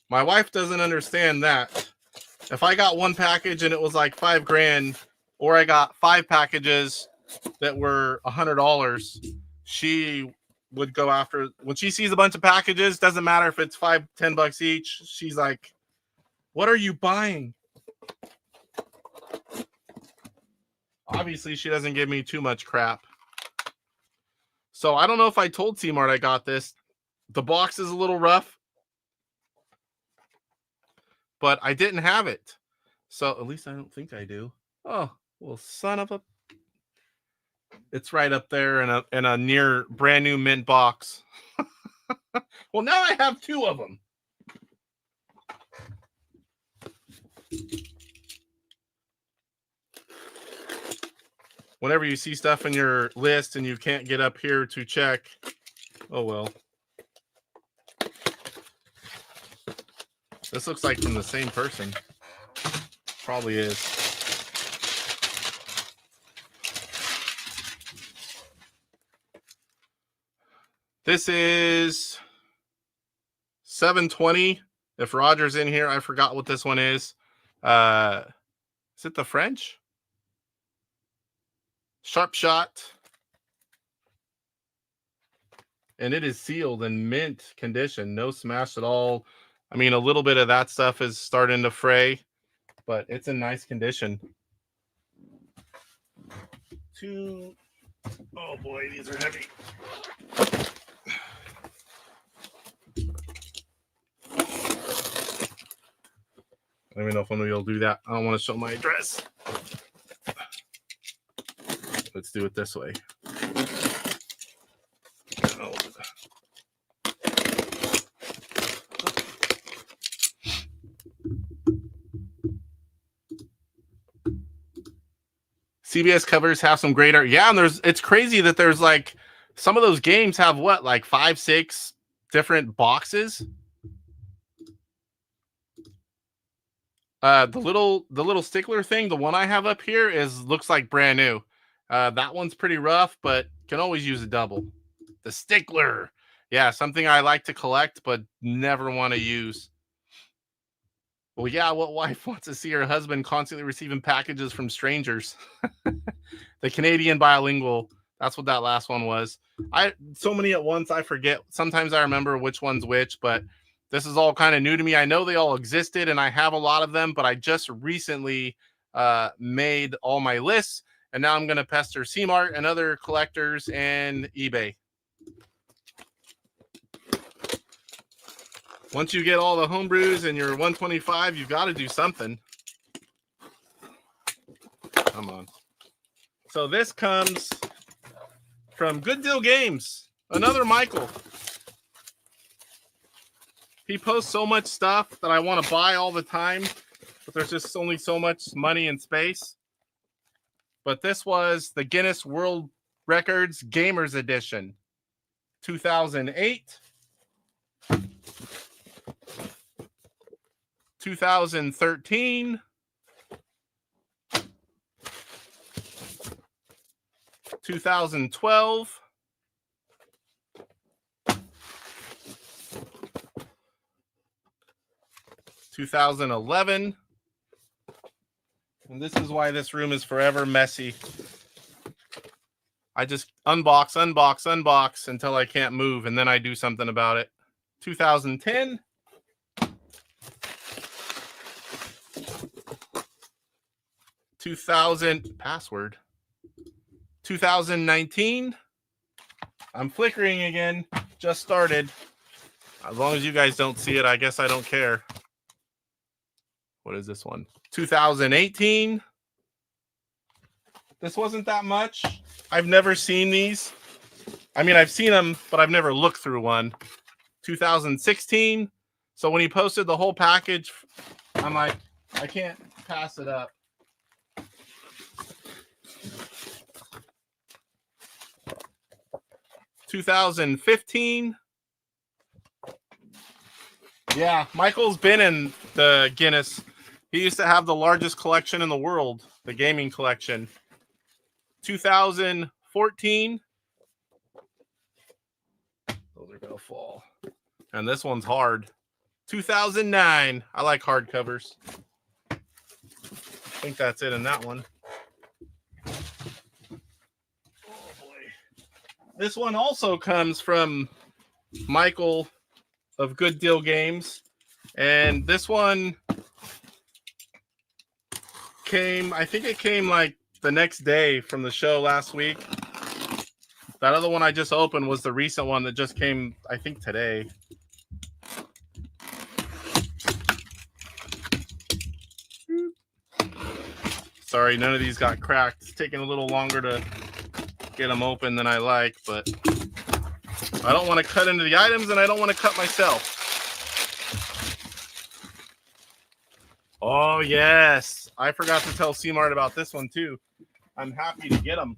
My wife doesn't understand that. If I got one package and it was like $5,000, or I got 5 packages that were $100, she would go after. When she sees a bunch of packages, doesn't matter if it's $5, $10 each, she's like, what are you buying? Obviously, she doesn't give me too much crap. So I don't know if I told C-Mart I got this. The box is a little rough, but I didn't have it. So at least I don't think I do. Oh, well, son of a... It's right up there in a near brand new mint box. Well, now I have 2 of them. Whenever you see stuff in your list and you can't get up here to check, oh well. This looks like from the same person. Probably is. This is 720. If Roger's in here, I forgot what this one is. Is it the French? Sharp Shot. And it is sealed in mint condition. No smash at all. I mean, a little bit of that stuff is starting to fray, but it's in nice condition. Oh boy, these are heavy. I don't even know if I'm going to be able to do that. I don't want to show my address. Let's do it this way. CBS covers have some great art. Yeah, and it's crazy that there's like some of those games have what, like 5, 6 different boxes. The little stickler thing, the one I have up here looks like brand new. That one's pretty rough, but can always use a double. The stickler. Yeah, something I like to collect but never want to use. Well, yeah, what wife wants to see her husband constantly receiving packages from strangers? The Canadian bilingual. That's what that last one was. So many at once, I forget. Sometimes I remember which one's which, but this is all kind of new to me. I know they all existed, and I have a lot of them, but I just recently made all my lists, and now I'm going to pester CMart and other collectors and eBay. Once you get all the homebrews and you're 125, you've got to do something. Come on. So this comes from Good Deal Games. Another Michael. He posts so much stuff that I want to buy all the time, but there's just only so much money and space. But this was the Guinness World Records Gamers Edition, 2008. 2013, 2012, 2011, and this is why this room is forever messy. I just unbox until I can't move, and then I do something about it. 2010. 2019. I'm flickering again. Just started. As long as you guys don't see it, I guess I don't care. What is this one? 2018. This wasn't that much. I've never seen these. I mean, I've seen them, but I've never looked through one. 2016. So when he posted the whole package, I'm like, I can't pass it up. 2015. Yeah, Michael's been in the Guinness. He used to have the largest collection in the world, the gaming collection. 2014. Those are going to fall. And this one's hard. 2009. I like hard covers. I think that's it in that one. This one also comes from Michael of Good Deal Games. And this one came, I think it came like the next day from the show last week. That other one I just opened was the recent one that just came, I think, today. Sorry, none of these got cracked. It's taking a little longer to get them open than I like, but I don't want to cut into the items and I don't want to cut myself. Oh, yes. I forgot to tell CMart about this one, too. I'm happy to get them.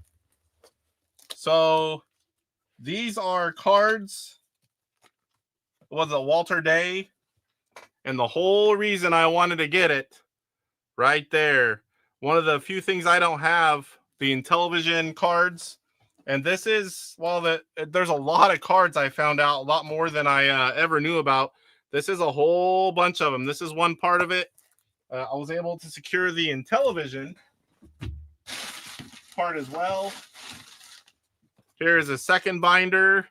So these are cards. Was it Walter Day? And the whole reason I wanted to get it, right there. One of the few things I don't have, the Intellivision cards. And this is, well, there's a lot of cards I found out, a lot more than I ever knew about. This is a whole bunch of them. This is one part of it. I was able to secure the Intellivision part as well. Here's a second binder.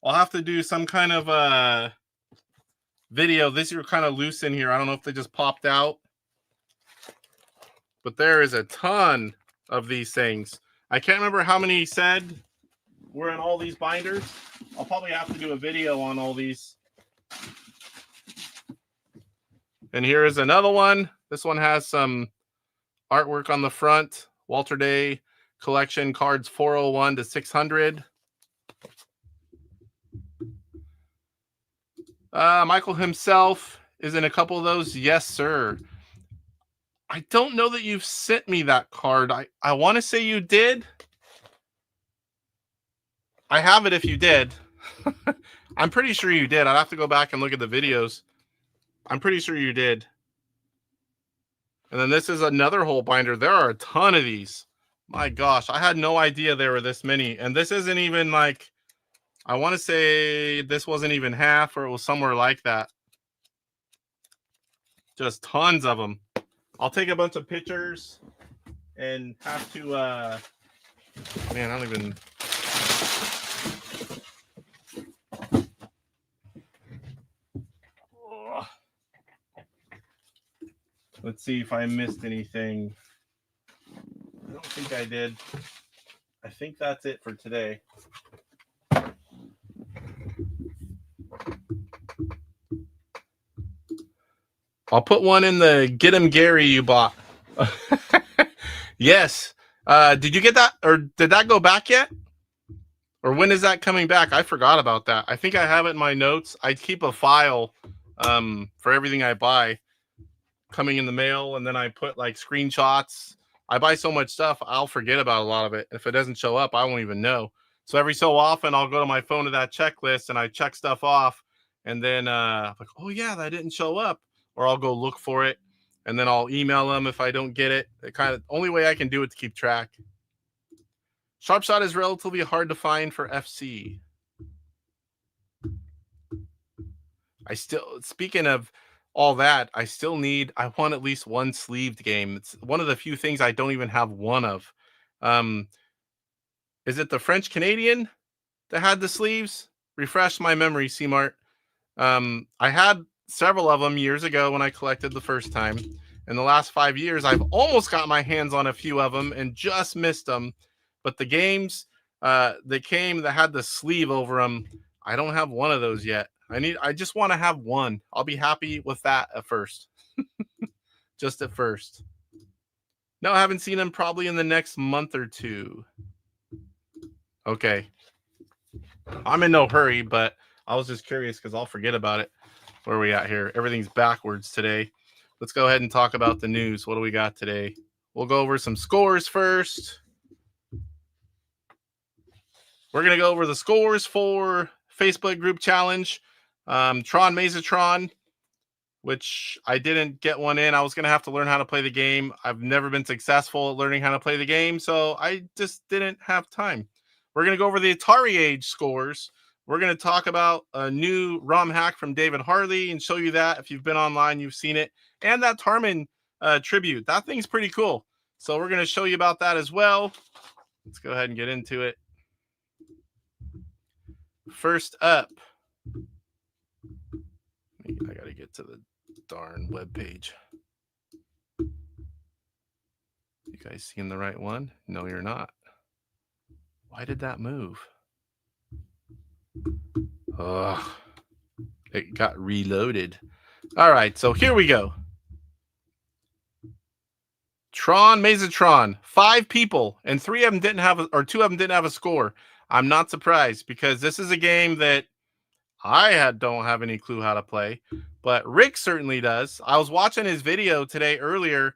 I'll have to do some kind of video. These are kind of loose in here. I don't know if they just popped out. But there is a ton of these things. I can't remember how many he said were in all these binders. I'll probably have to do a video on all these. And here is another one. This one has some artwork on the front. Walter Day collection cards 401 to 600. Michael himself is in a couple of those. Yes, sir. I don't know that you've sent me that card. I want to say you did. I have it if you did. I'm pretty sure you did. I'd have to go back and look at the videos. I'm pretty sure you did. And then this is another whole binder. There are a ton of these. My gosh, I had no idea there were this many. And this isn't even like, I want to say this wasn't even half, or it was somewhere like that. Just tons of them. I'll take a bunch of pictures and have to, man, I don't even. Ugh. Let's see if I missed anything. I don't think I did. I think that's it for today. I'll put one in the Get 'em Gary you bought. Yes. Did you get that? Or did that go back yet? Or when is that coming back? I forgot about that. I think I have it in my notes. I keep a file for everything I buy coming in the mail. And then I put like screenshots. I buy so much stuff, I'll forget about a lot of it. If it doesn't show up, I won't even know. So every so often, I'll go to my phone to that checklist and I check stuff off. And then like, oh yeah, that didn't show up. Or I'll go look for it, and then I'll email them if I don't get it. The kind of only way I can do it to keep track. Sharpshot is relatively hard to find for FC. I still, speaking of all that, I want at least one sleeved game. It's one of the few things I don't even have one of. Is it the French Canadian that had the sleeves? Refresh my memory, C-Mart. I had several of them years ago when I collected the first time. In the last 5 years, I've almost got my hands on a few of them and just missed them. But the games that came that had the sleeve over them, I don't have one of those yet. I just want to have one. I'll be happy with that at first. Just at first. No, I haven't seen them probably in the next month or two. Okay. I'm in no hurry, but I was just curious because I'll forget about it. Where are we at here? Everything's backwards today. Let's go ahead and talk about the news. What do we got today? We'll go over some scores first. We're going to go over the scores for Facebook group challenge. Tron Mazatron, which I didn't get one in. I was going to have to learn how to play the game. I've never been successful at learning how to play the game, so I just didn't have time. We're going to go over the AtariAge scores. We're going to talk about a new ROM hack from David Harley and show you that. If you've been online, you've seen it. And that Tarman tribute. That thing's pretty cool. So we're going to show you about that as well. Let's go ahead and get into it. First up, I got to get to the darn webpage. You guys seeing the right one? No, you're not. Why did that move? Ugh. It got reloaded. All right, so here we go. Tron Mazatron, 5 people, and 3 of them didn't have, or 2 of them didn't have a score. I'm not surprised because this is a game that I don't have any clue how to play, but Rick certainly does. I was watching his video today earlier,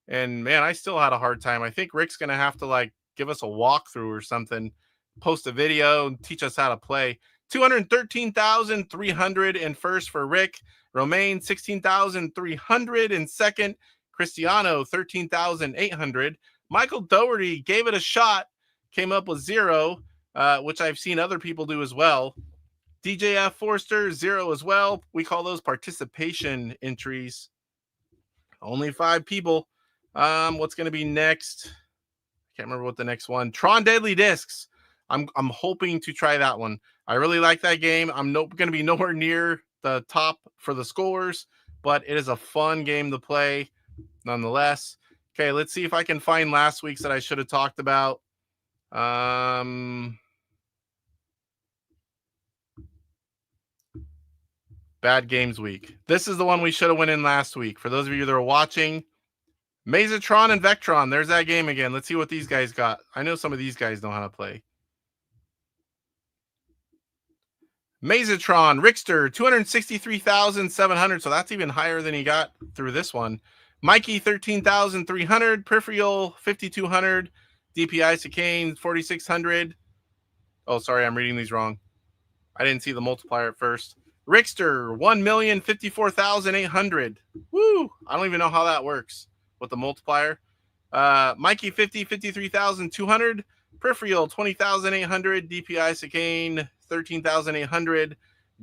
and man, I still had a hard time. I think Rick's gonna have to like give us a walkthrough or something, post a video and teach us how to play. 213,300 in first for Rick. Romaine 16,300 in second. Cristiano 13,800. Michael Doherty gave it a shot, came up with 0, which I've seen other people do as well. DJF Forster, 0 as well. We call those participation entries. Only 5 people. What's going to be next? Can't remember what the next one. Tron Deadly Discs. I'm hoping to try that one. I really like that game. I'm going to be nowhere near the top for the scores, but it is a fun game to play nonetheless. Okay, let's see if I can find last week's that I should have talked about. Bad Games Week. This is the one we should have went in last week. For those of you that are watching, Mazatron and Vectron. There's that game again. Let's see what these guys got. I know some of these guys know how to play. Mazatron, Rickster, 263,700. So that's even higher than he got through this one. Mikey, 13,300. Peripheral, 5,200. DPI Chicane, 4,600. Oh, sorry, I'm reading these wrong. I didn't see the multiplier at first. Rickster, 1,054,800. Woo! I don't even know how that works with the multiplier. Mikey, 53,200. Peripheral, 20,800. DPI Chicane, 13,800.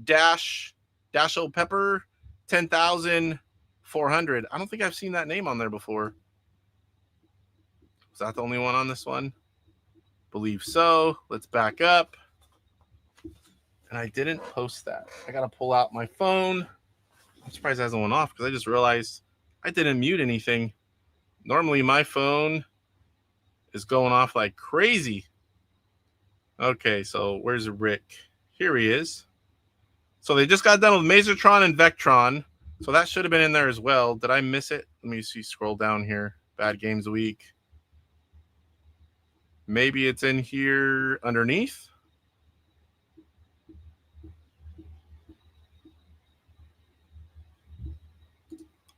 Dasho Pepper, 10,400. I don't think I've seen that name on there before. Was that the only one on this one? Believe so. Let's back up. And I didn't post that. I got to pull out my phone. I'm surprised it hasn't went off because I just realized I didn't mute anything. Normally my phone is going off like crazy. Okay, so where's Rick? Here he is. So they just got done with Mazatron and Vectron. So that should have been in there as well. Did I miss it? Let me see. Scroll down here. Bad Games Week. Maybe it's in here underneath.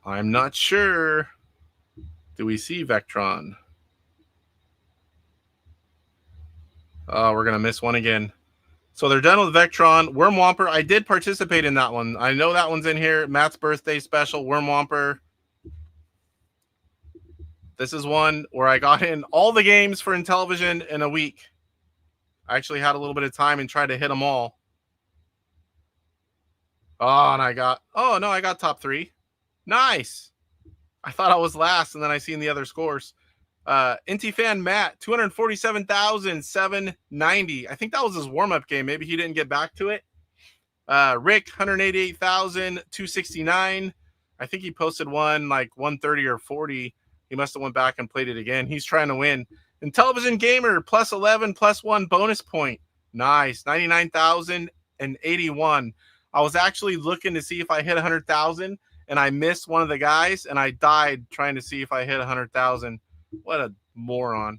I'm not sure. Do we see Vectron? Oh, we're going to miss one again. So they're done with Vectron. Worm Whomper. I did participate in that one. I know that one's in here. Matt's birthday special. Worm Whomper. This is one where I got in all the games for Intellivision in a week. I actually had a little bit of time and tried to hit them all. Oh, and I got top 3. Nice. I thought I was last, and then I seen the other scores. Intifan Matt, 247,790. I think that was his warm-up game. Maybe he didn't get back to it. Rick, 188,269. I think he posted one like 130 or 40. He must have went back and played it again. He's trying to win. Intellivision Gamer, plus 11, plus 1 bonus point. Nice. 99,081. I was actually looking to see if I hit 100,000, and I missed one of the guys, and I died trying to see if I hit 100,000. What a moron.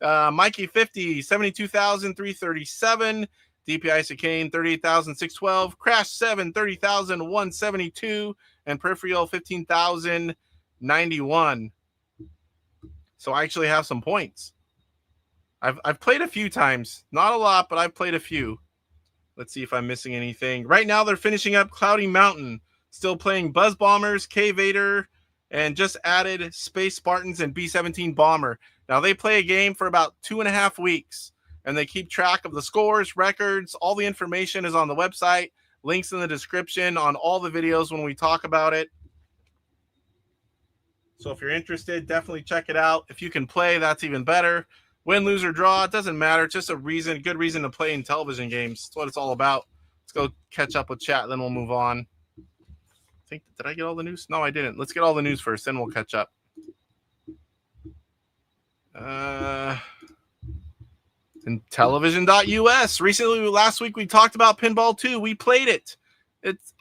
Mikey, 50, 72,337. DPI Chicane, 38,612. Crash 7, 30,172. And Peripheral, 15,091. So I actually have some points. I've played a few times. Not a lot, but I've played a few. Let's see if I'm missing anything. Right now, they're finishing up Cloudy Mountain. Still playing Buzz Bombers, K-Vader, and just added Space Spartans and B-17 Bomber. Now, they play a game for about 2.5 weeks, and they keep track of the scores, records. All the information is on the website. Links in the description on all the videos when we talk about it. So if you're interested, definitely check it out. If you can play, that's even better. Win, lose, or draw, it doesn't matter. It's just a good reason to play in television games. That's what it's all about. Let's go catch up with chat, then we'll move on. Did I get all the news? No, I didn't. Let's get all the news first, then we'll catch up. Intellivision.us. Recently, last week, we talked about Pinball 2. We played it.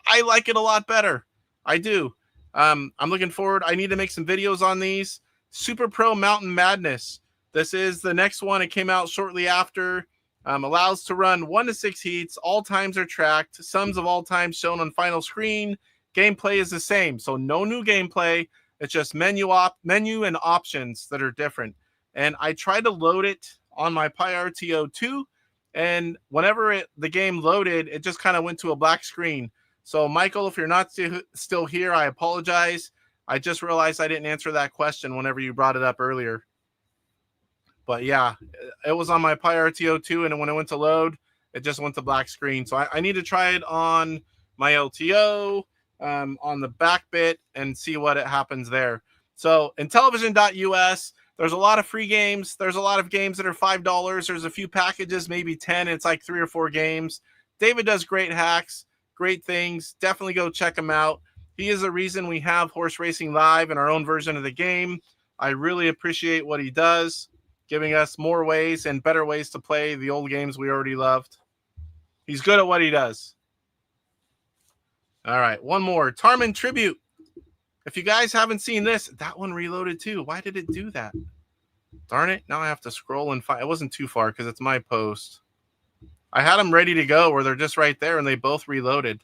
I like it a lot better. I do. I'm looking forward. I need to make some videos on these. Super Pro Mountain Madness. This is the next one. It came out shortly after. Allows to run 1 to 6 heats. All times are tracked. Sums of all times shown on final screen. Gameplay is the same. So no new gameplay. It's just menu and options that are different. And I tried to load it on my Pi RTO 2. And whenever the game loaded, it just kind of went to a black screen. So, Michael, if you're not still here, I apologize. I just realized I didn't answer that question whenever you brought it up earlier. But, yeah, it was on my Pi RTO 2, and when it went to load, It just went to black screen. So I need to try it on my LTO, on the back bit, and see what happens there. So Intellivision.us, there's a lot of free games. There's a lot of games that are $5. There's a few packages, maybe 10. It's like 3 or 4 games. David does great hacks, great things. Definitely go check him out. He is the reason we have Horse Racing Live in our own version of the game. I really appreciate what he does, giving us more ways and better ways to play the old games we already loved. He's good at what he does. All right, one more. Tarman Tribute. If you guys haven't seen this, that one reloaded too. Why did it do that? Darn it. Now I have to scroll and find. It wasn't too far because it's my post. I had them ready to go where they're just right there, and they both reloaded.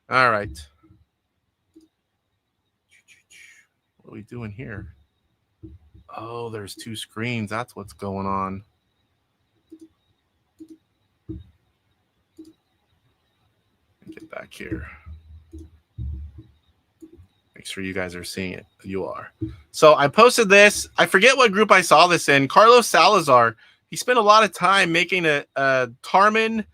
All right. What are we doing here? Oh, there's 2 screens. That's what's going on. Get back here. Make sure you guys are seeing it. You are. So I posted this. I forget what group I saw this in. Carlos Salazar. He spent a lot of time making a Tarman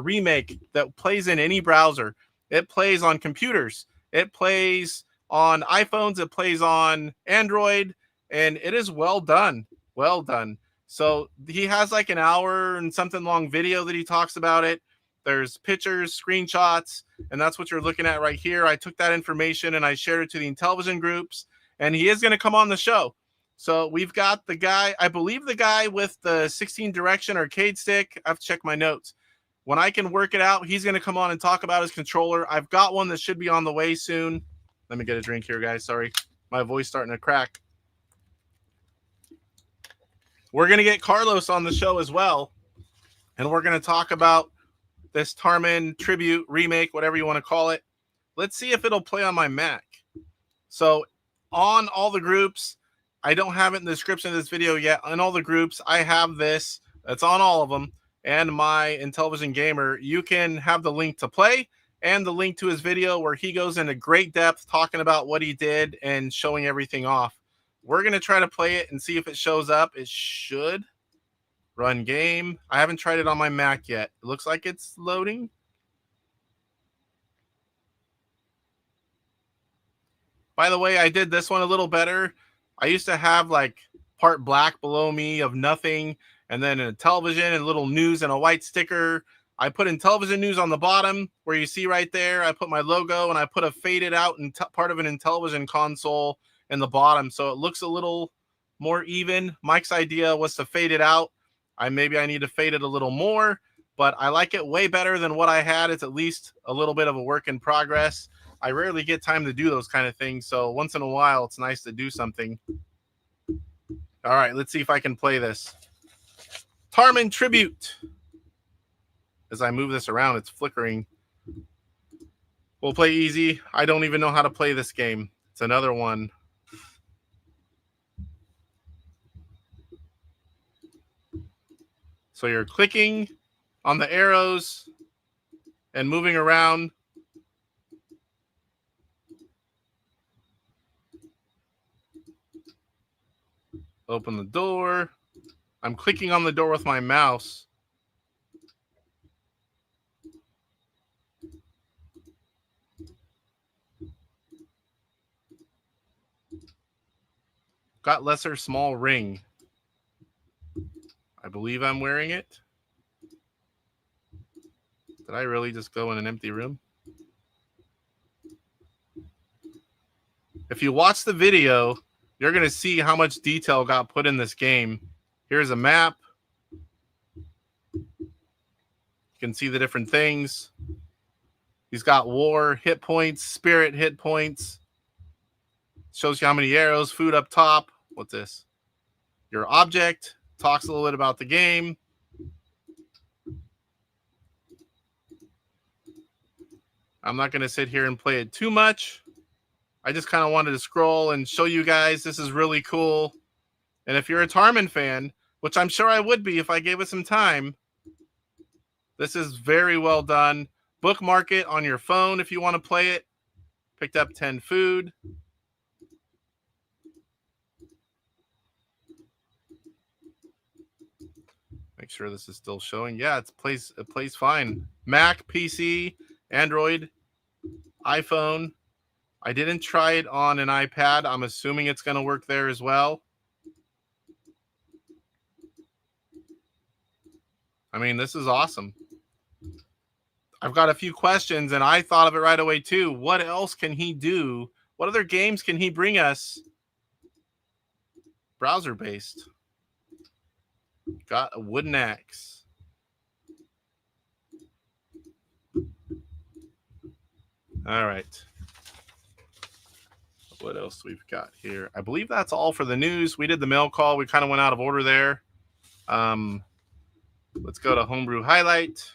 remake that plays in any browser. It plays on computers. It plays on iPhones. It plays on Android. And it is well done. Well done. So he has like an hour and something long video that he talks about it. There's pictures, screenshots, and that's what you're looking at right here. I took that information and I shared it to the Intellivision groups, and he is going to come on the show. So we've got the guy, I believe the guy with the 16 direction arcade stick. I have to check my notes. When I can work it out, he's going to come on and talk about his controller. I've got one that should be on the way soon. Let me get a drink here, guys. Sorry. My voice starting to crack. We're going to get Carlos on the show as well, and we're going to talk about this Tarman Tribute remake, whatever you want to call it. Let's see if it'll play on my Mac. So on all the groups, I don't have it in the description of this video yet. On all the groups, I have this. It's on all of them. And my Intellivision Gamer, you can have the link to play and the link to his video where he goes into great depth talking about what he did and showing everything off. We're going to try to play it and see if it shows up. It should. Run game. I haven't tried it on my Mac yet. It looks like it's loading. By the way, I did this one a little better. I used to have like part black below me of nothing, and then a television and a little news and a white sticker. I put Intellivision news on the bottom where you see right there. I put my logo and I put a faded out and part of an Intellivision console in the bottom. So it looks a little more even. Mike's idea was to fade it out. Maybe I need to fade it a little more, but I like it way better than what I had. It's at least a little bit of a work in progress. I rarely get time to do those kind of things, so once in a while, it's nice to do something. All right, let's see if I can play this. Tarman Tribute. As I move this around, it's flickering. We'll play easy. I don't even know how to play this game. It's another one. So you're clicking on the arrows and moving around. Open the door. I'm clicking on the door with my mouse. Got lesser small ring. I believe I'm wearing it. Did I really just go in an empty room? If you watch the video, you're going to see how much detail got put in this game. Here's a map. You can see the different things. He's got war, hit points, spirit hit points. Shows you how many arrows, food up top. What's this? Your object. Talks a little bit about the game. I'm not going to sit here and play it too much. I just kind of wanted to scroll and show you guys this is really cool. And if you're a Tarman fan, which I'm sure I would be if I gave it some time, this is very well done. Bookmark it on your phone if you want to play it. Picked up 10 food. Make sure this is still showing. Yeah, it plays fine. Mac, PC, Android, iPhone. I didn't try it on an iPad. I'm assuming it's going to work there as well. I mean, this is awesome. I've got a few questions, and I thought of it right away, too. What else can he do? What other games can he bring us? Browser-based. Got a wooden axe. All right. What else we've got here? I believe that's all for the news. We did the mail call. We kind of went out of order there. Let's go to Homebrew Highlight.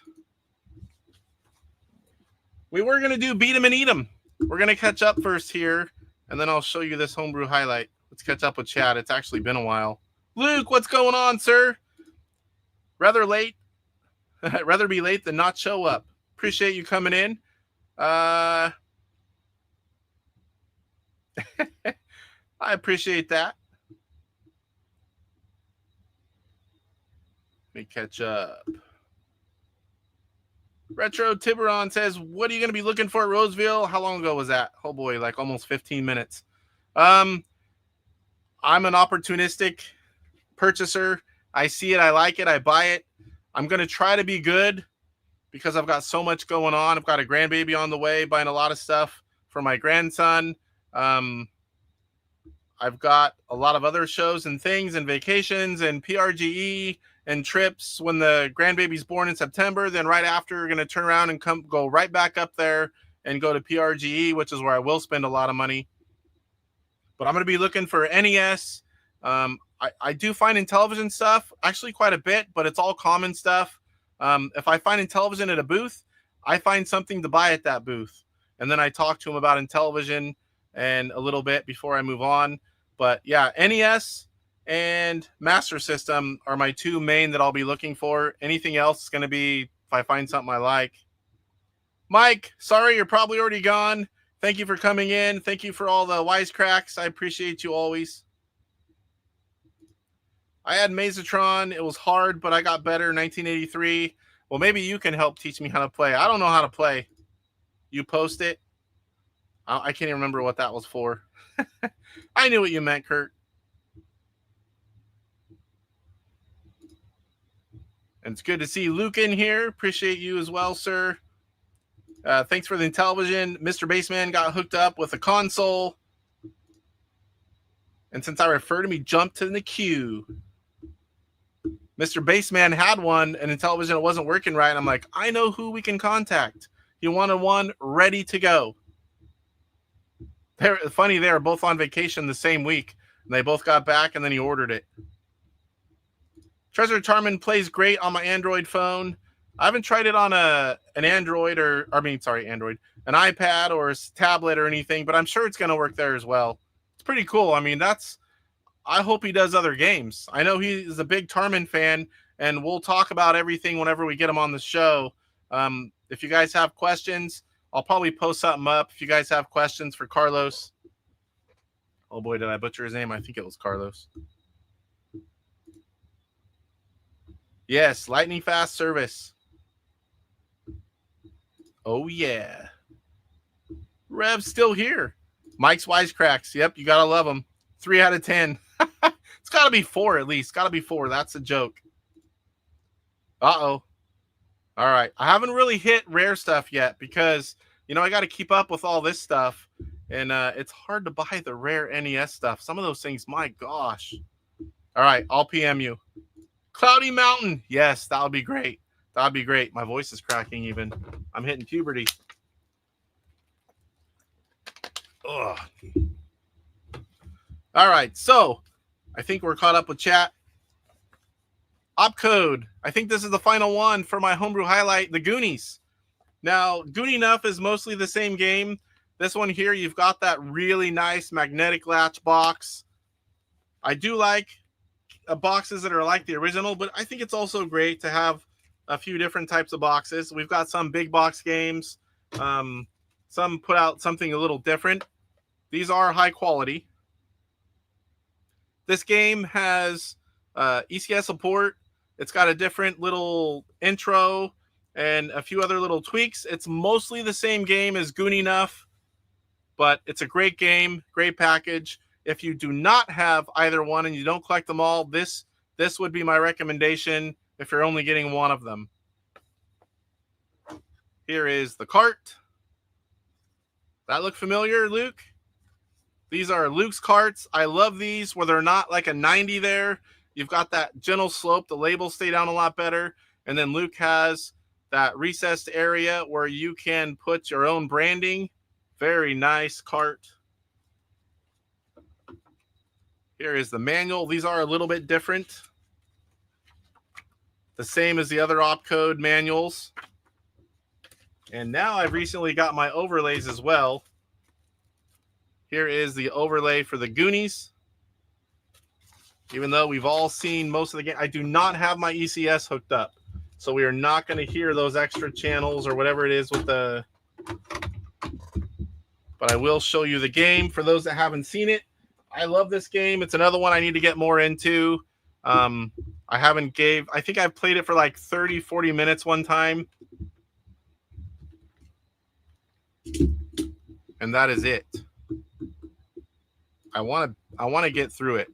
We were going to do Beat 'em and Eat 'em. We're going to catch up first here, and then I'll show you this Homebrew Highlight. Let's catch up with Chad. It's actually been a while. Luke, what's going on, sir? Rather late. Rather be late than not show up. Appreciate you coming in. I appreciate that. Let me catch up. Retro Tiburon says, what are you going to be looking for at Roseville? How long ago was that? Oh boy, like almost 15 minutes. I'm an opportunistic purchaser. I see it, I like it, I buy it. I'm going to try to be good because I've got so much going on. I've got a grandbaby on the way, buying a lot of stuff for my grandson. I've got a lot of other shows and things and vacations and PRGE and trips when the grandbaby's born in September. Then right after, we're going to turn around and go right back up there and go to PRGE, which is where I will spend a lot of money. But I'm going to be looking for NES. I do find Intellivision stuff, actually quite a bit, but it's all common stuff. If I find Intellivision at a booth, I find something to buy at that booth. And then I talk to him about Intellivision and a little bit before I move on. But yeah, NES and Master System are my two main that I'll be looking for. Anything else is going to be if I find something I like. Mike, sorry, you're probably already gone. Thank you for coming in. Thank you for all the wisecracks. I appreciate you always. I had Mazatron. It was hard, but I got better in 1983. Well, maybe you can help teach me how to play. I don't know how to play. You post it. I can't even remember what that was for. I knew what you meant, Kurt. And it's good to see Luke in here. Appreciate you as well, sir. Thanks for the Intellivision. Mr. Baseman got hooked up with a console. And since I referred him, he jumped in the queue. Mr. Baseman had one, and Intellivision, it wasn't working right. And I'm like, I know who we can contact. He wanted one ready to go. They're funny, they were both on vacation the same week. And they both got back, and then he ordered it. Treasure Charmin plays great on my Android phone. I haven't tried it on an Android an iPad or a tablet or anything, but I'm sure it's going to work there as well. It's pretty cool. I mean, I hope he does other games. I know he's a big Tarmin fan, and we'll talk about everything whenever we get him on the show. If you guys have questions, I'll probably post something up. If you guys have questions for Carlos. Oh boy, did I butcher his name? I think it was Carlos. Yes, lightning fast service. Oh yeah. Rev's still here. Mike's wisecracks. Yep, you gotta love them. 3 out of 10. It's gotta be 4 at least. Gotta be 4. That's a joke. Uh-oh. All right. I haven't really hit rare stuff yet because, I got to keep up with all this stuff. And it's hard to buy the rare NES stuff. Some of those things, my gosh. All right. I'll PM you. Cloudy Mountain. Yes, that would be great. That would be great. My voice is cracking even. I'm hitting puberty. Ugh. All right. So I think we're caught up with chat. OpCode. I think this is the final one for my Homebrew Highlight, the Goonies. Now, Goonie Enough is mostly the same game. This one here, you've got that really nice magnetic latch box. I do like boxes that are like the original, but I think it's also great to have a few different types of boxes. We've got some big box games. Some put out something a little different. These are high quality. This game has ECS support. It's got a different little intro and a few other little tweaks. It's mostly the same game as Goonie Enough, but it's a great game, great package. If you do not have either one and you don't collect them all, this would be my recommendation if you're only getting one of them. Here is the cart. That look familiar, Luke? These are Luke's carts. I love these where they're not like a 90 there. You've got that gentle slope. The labels stay down a lot better. And then Luke has that recessed area where you can put your own branding. Very nice cart. Here is the manual. These are a little bit different. The same as the other OpCode manuals. And now I've recently got my overlays as well. Here is the overlay for the Goonies. Even though we've all seen most of the game, I do not have my ECS hooked up. So we are not going to hear those extra channels or whatever it is with the... But I will show you the game for those that haven't seen it. I love this game. It's another one I need to get more into. I think I've played it for like 30, 40 minutes one time. And that is it. I want to get through it.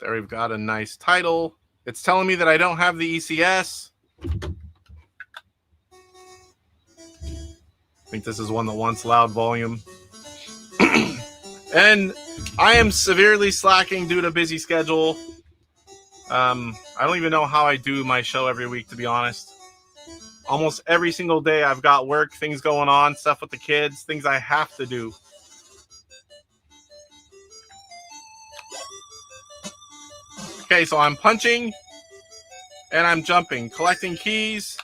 There we've got a nice title. It's telling me that I don't have the ECS. I think this is one that wants loud volume. And I am severely slacking due to busy schedule. I don't even know how I do my show every week, to be honest. Almost every single day I've got work, things going on, stuff with the kids, things I have to do. Okay, so I'm punching and I'm jumping, collecting keys.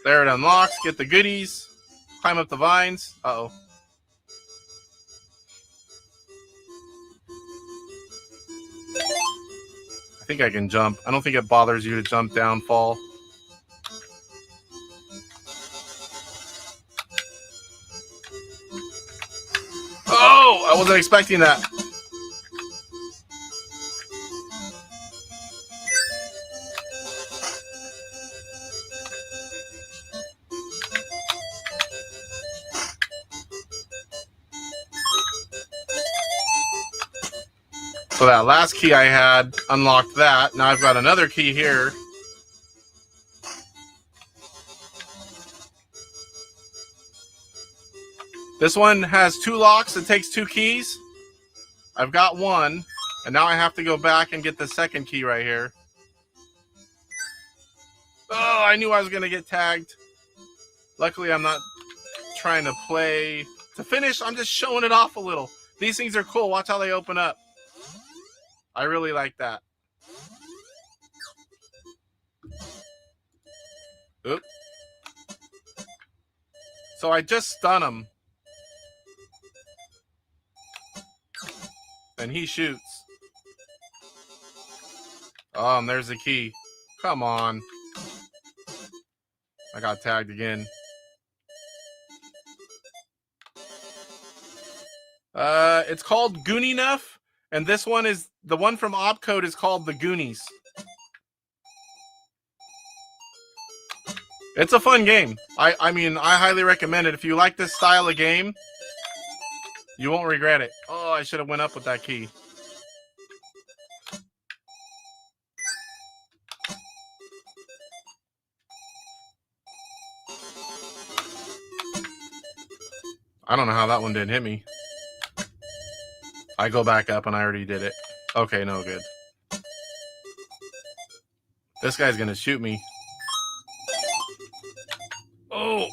There it unlocks, get the goodies, climb up the vines. Uh-oh. I think I can jump. I don't think it bothers you to jump down, fall. Oh, I wasn't expecting that. So that last key I had unlocked that. Now I've got another key here. This one has 2 locks. It takes 2 keys. I've got one. And now I have to go back and get the second key right here. Oh, I knew I was going to get tagged. Luckily, I'm not trying to play to finish. I'm just showing it off a little. These things are cool. Watch how they open up. I really like that. Oop. So I just stun him. And he shoots. Oh, and there's the key. Come on. I got tagged again. It's called Goonie Enough, and this one is the one from OpCode is called the Goonies. It's a fun game. I mean, I highly recommend it. If you like this style of game, you won't regret it. Oh, I should have went up with that key. I don't know how that one didn't hit me. I go back up and I already did it. Okay, no good. This guy's gonna shoot me. Oh!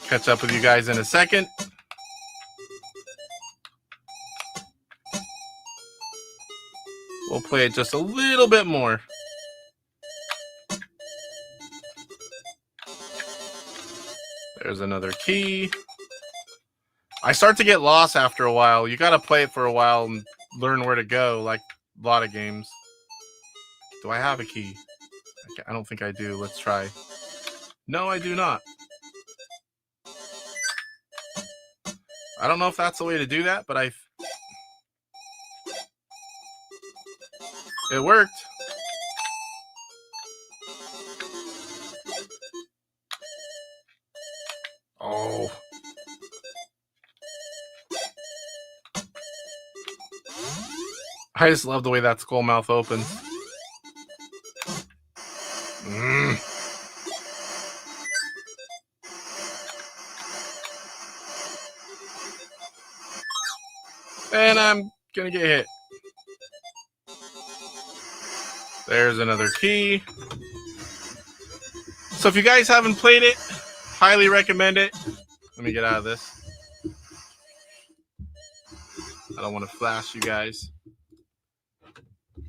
Catch up with you guys in a second. We'll play it just a little bit more. There's another key. I start to get lost after a while. You got to play it for a while and learn where to go, like a lot of games. Do I have a key? Okay, I don't think I do. Let's try. No, I do not. I don't know if that's the way to do that, but it worked. Oh. I just love the way that skull mouth opens. And I'm gonna get hit. There's another key. So if you guys haven't played it, highly recommend it. Let me get out of this. I don't want to flash you guys.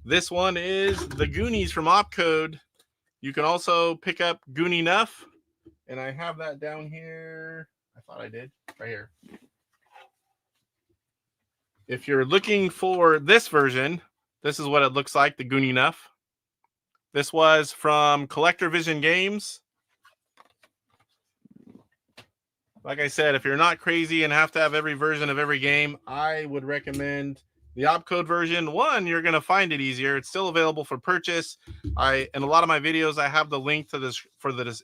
This one is the Goonies from OpCode. You can also pick up Goonie Nuff. And I have that down here. I thought I did. Right here. If you're looking for this version, this is what it looks like, the Goonie Nuff. This was from Collector Vision Games. Like I said, if you're not crazy and have to have every version of every game, I would recommend the OpCode version. One, you're going to find it easier. It's still available for purchase. In a lot of my videos, I have the link to this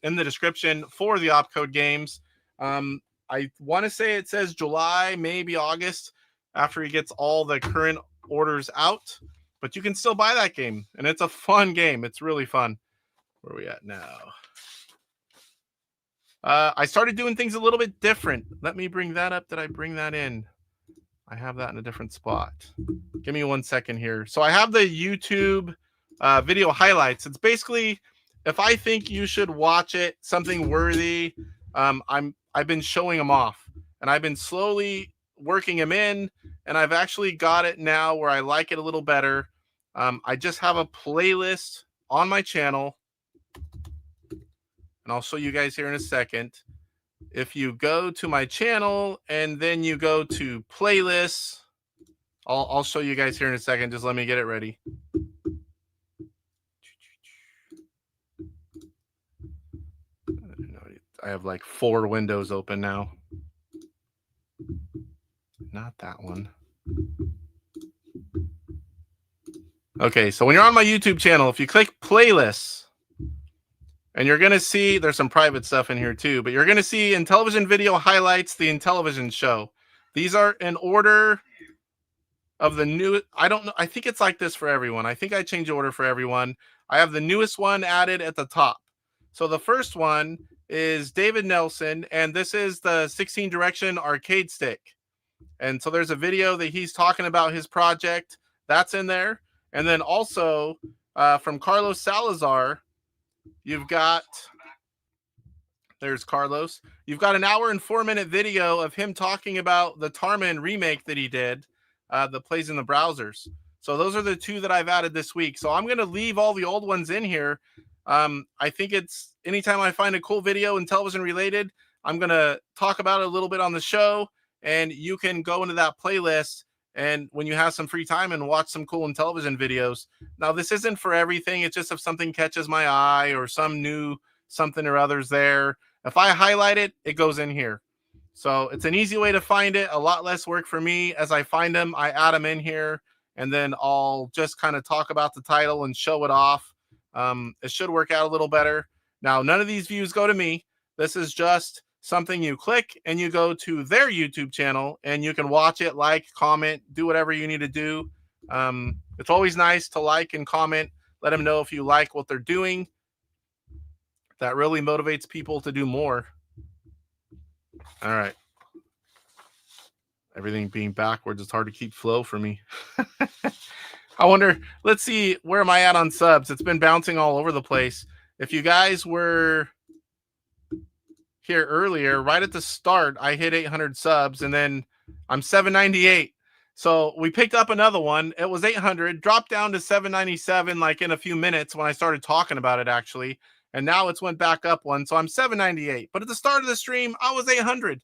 in the description for the OpCode games. I want to say it says July, maybe August, after he gets all the current orders out. But you can still buy that game, and it's a fun game. It's really fun. Where are we at now? I started doing things a little bit different. Let me bring that up. Did I bring that in? I have that in a different spot. Give me 1 second here. So I have the YouTube video highlights. It's basically, if I think you should watch it, something worthy, I've been showing them off, and I've been slowly working them in, and I've actually got it now where I like it a little better. I just have a playlist on my channel, and I'll show you guys here in a second. If you go to my channel and then you go to playlists, I'll show you guys here in a second. Just let me get it ready. I have like 4 windows open now. Not that one. Okay, so when you're on my YouTube channel, if you click playlists, and you're going to see, there's some private stuff in here too, but you're going to see Intellivision Video Highlights, the Intellivision Show. These are in order of the new, I don't know, I think it's like this for everyone. I think I change order for everyone. I have the newest one added at the top. So the first one is David Nelson, and this is the 16 direction arcade stick. And so there's a video that he's talking about his project. That's in there. And then also from Carlos Salazar, you've got, there's Carlos. You've got an 1 hour and 4 minute video of him talking about the Tarman remake that he did that plays in the browsers. So those are the 2 that I've added this week. So I'm going to leave all the old ones in here. I think it's anytime I find a cool video Intellivision related, I'm going to talk about it a little bit on the show, and you can go into that playlist and when you have some free time and watch some cool Intellivision videos. Now, this isn't for everything. It's just if something catches my eye or some new something or others there. If I highlight it, it goes in here. So it's an easy way to find it. A lot less work for me. As I find them, I add them in here, and then I'll just kind of talk about the title and show it off. It should work out a little better. Now, none of these views go to me. This is just something you click and you go to their YouTube channel and you can watch it, like, comment, do whatever you need to do. It's always nice to like and comment. Let them know if you like what they're doing. That really motivates people to do more. All right. Everything being backwards, it's hard to keep flow for me. I wonder, let's see, where am I at on subs? It's been bouncing all over the place. If you guys were here earlier, right at the start, I hit 800 subs, and then I'm 798. So we picked up another one. It was 800, dropped down to 797 like in a few minutes when I started talking about it, actually. And now it's went back up one. So I'm 798. But at the start of the stream, I was 800.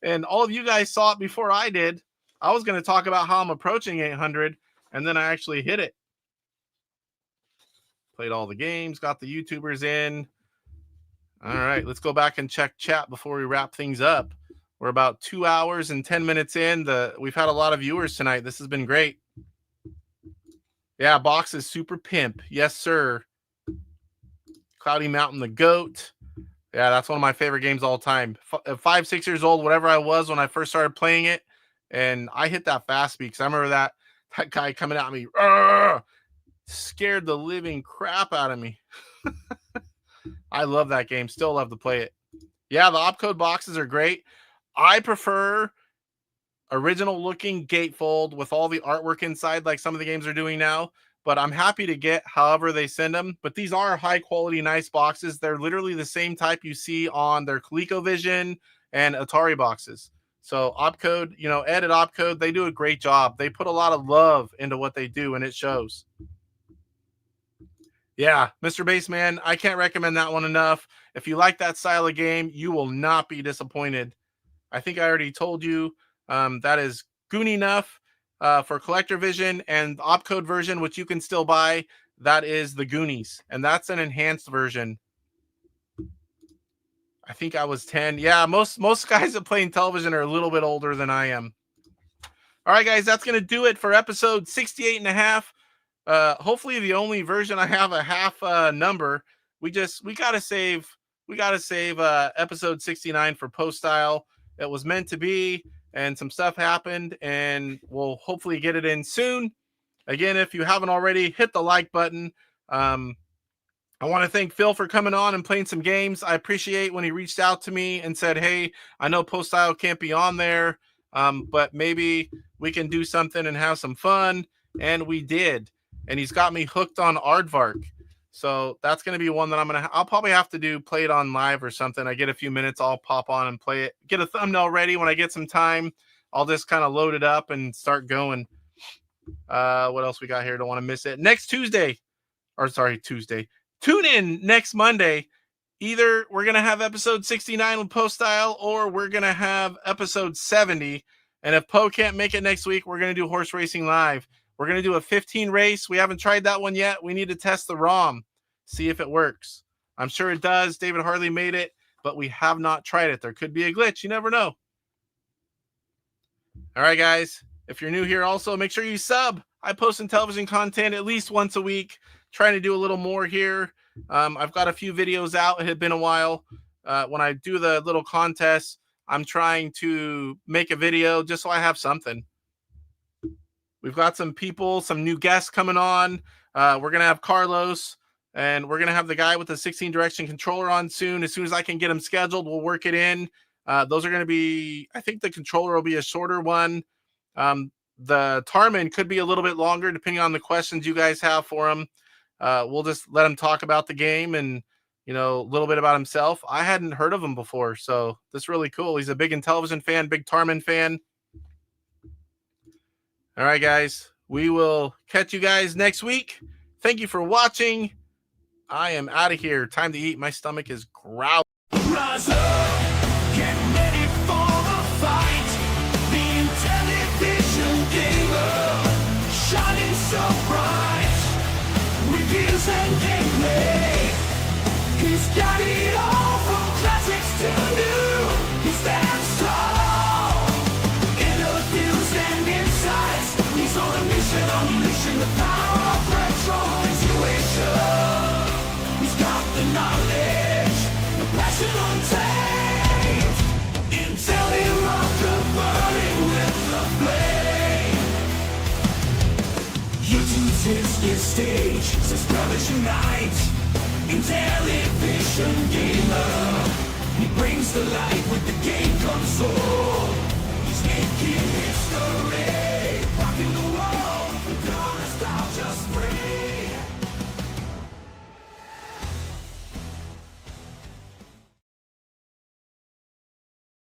And all of you guys saw it before I did. I was going to talk about how I'm approaching 800, and then I actually hit it. Played all the games, got the YouTubers in. All right, let's go back and check chat before we wrap things up. We're about 2 hours and 10 minutes in. We've had a lot of viewers tonight. This has been great. Yeah, Box is super pimp. Yes, sir. Cloudy Mountain, the GOAT. Yeah, that's one of my favorite games all time. 5, 6 years old, whatever I was when I first started playing it. And I hit that fast speed because I remember that guy coming at me. Scared the living crap out of me. I love that game. Still love to play it. Yeah, the OpCode boxes are great. I prefer original looking gatefold with all the artwork inside like some of the games are doing now. But I'm happy to get however they send them. But these are high quality, nice boxes. They're literally the same type you see on their ColecoVision and Atari boxes. So OpCode, you know, Ed at OpCode, they do a great job. They put a lot of love into what they do, and it shows. Yeah, Mr. Baseman, I can't recommend that one enough. If you like that style of game, you will not be disappointed. I think I already told you that is Goonie enough for CollectorVision, and the OpCode version, which you can still buy, that is the Goonies, and that's an enhanced version. I think I was 10. Yeah, most guys that play Intellivision are a little bit older than I am. All right, guys, that's going to do it for episode 68 and a half. Hopefully the only version I have a half number. We gotta save episode 69 for Poestyle. It was meant to be, and some stuff happened, and we'll hopefully get it in soon. Again, if you haven't already, hit the like button. I want to thank Phill for coming on and playing some games. I appreciate when he reached out to me and said, hey, I know Poestyle can't be on there, but maybe we can do something and have some fun. And we did. And he's got me hooked on Aardvark. So that's going to be one that I'll probably have to play it on live or something. I get a few minutes, I'll pop on and play it. Get a thumbnail ready. When I get some time, I'll just kind of load it up and start going. What else we got here? Don't want to miss it. Tuesday. Tune in next Monday. Either we're going to have episode 69 with Poestyle, or we're going to have episode 70. And if Poe can't make it next week, we're going to do Horse Racing Live. We're going to do a 15 race. We haven't tried that one yet. We need to test the ROM, see if it works. I'm sure it does. David Harley made it, but we have not tried it. There could be a glitch. You never know. All right, guys. If you're new here, also make sure you sub. I post Intellivision content at least once a week. Trying to do a little more here. I've got a few videos out. It had been a while. When I do the little contest, I'm trying to make a video just so I have something. We've got some people, some new guests coming on. We're going to have Carlos, and we're going to have the guy with the 16-direction controller on soon. As soon as I can get him scheduled, we'll work it in. Those are going to be, I think the controller will be a shorter one. The Tarman could be a little bit longer, depending on the questions you guys have for him. We'll just let him talk about the game and, you know, a little bit about himself. I hadn't heard of him before, so this is really cool. He's a big Intellivision fan, big Tarman fan. All right, guys, we will catch you guys next week. Thank you for watching. I am out of here. Time to eat. My stomach is growling. Rise up, get ready for the fight. The Intellivision gamer, shining so bright. Reviews and gameplay. He's got it all from classics to new. He stands tall. Interviews and insights. He's on a mission, unleashing the power of retro intuition. He's got the knowledge, the passion untamed. Intelli burning with the flame. YouTube's his stage, says brothers unite. Intellivision gamer, he brings the light with the game console.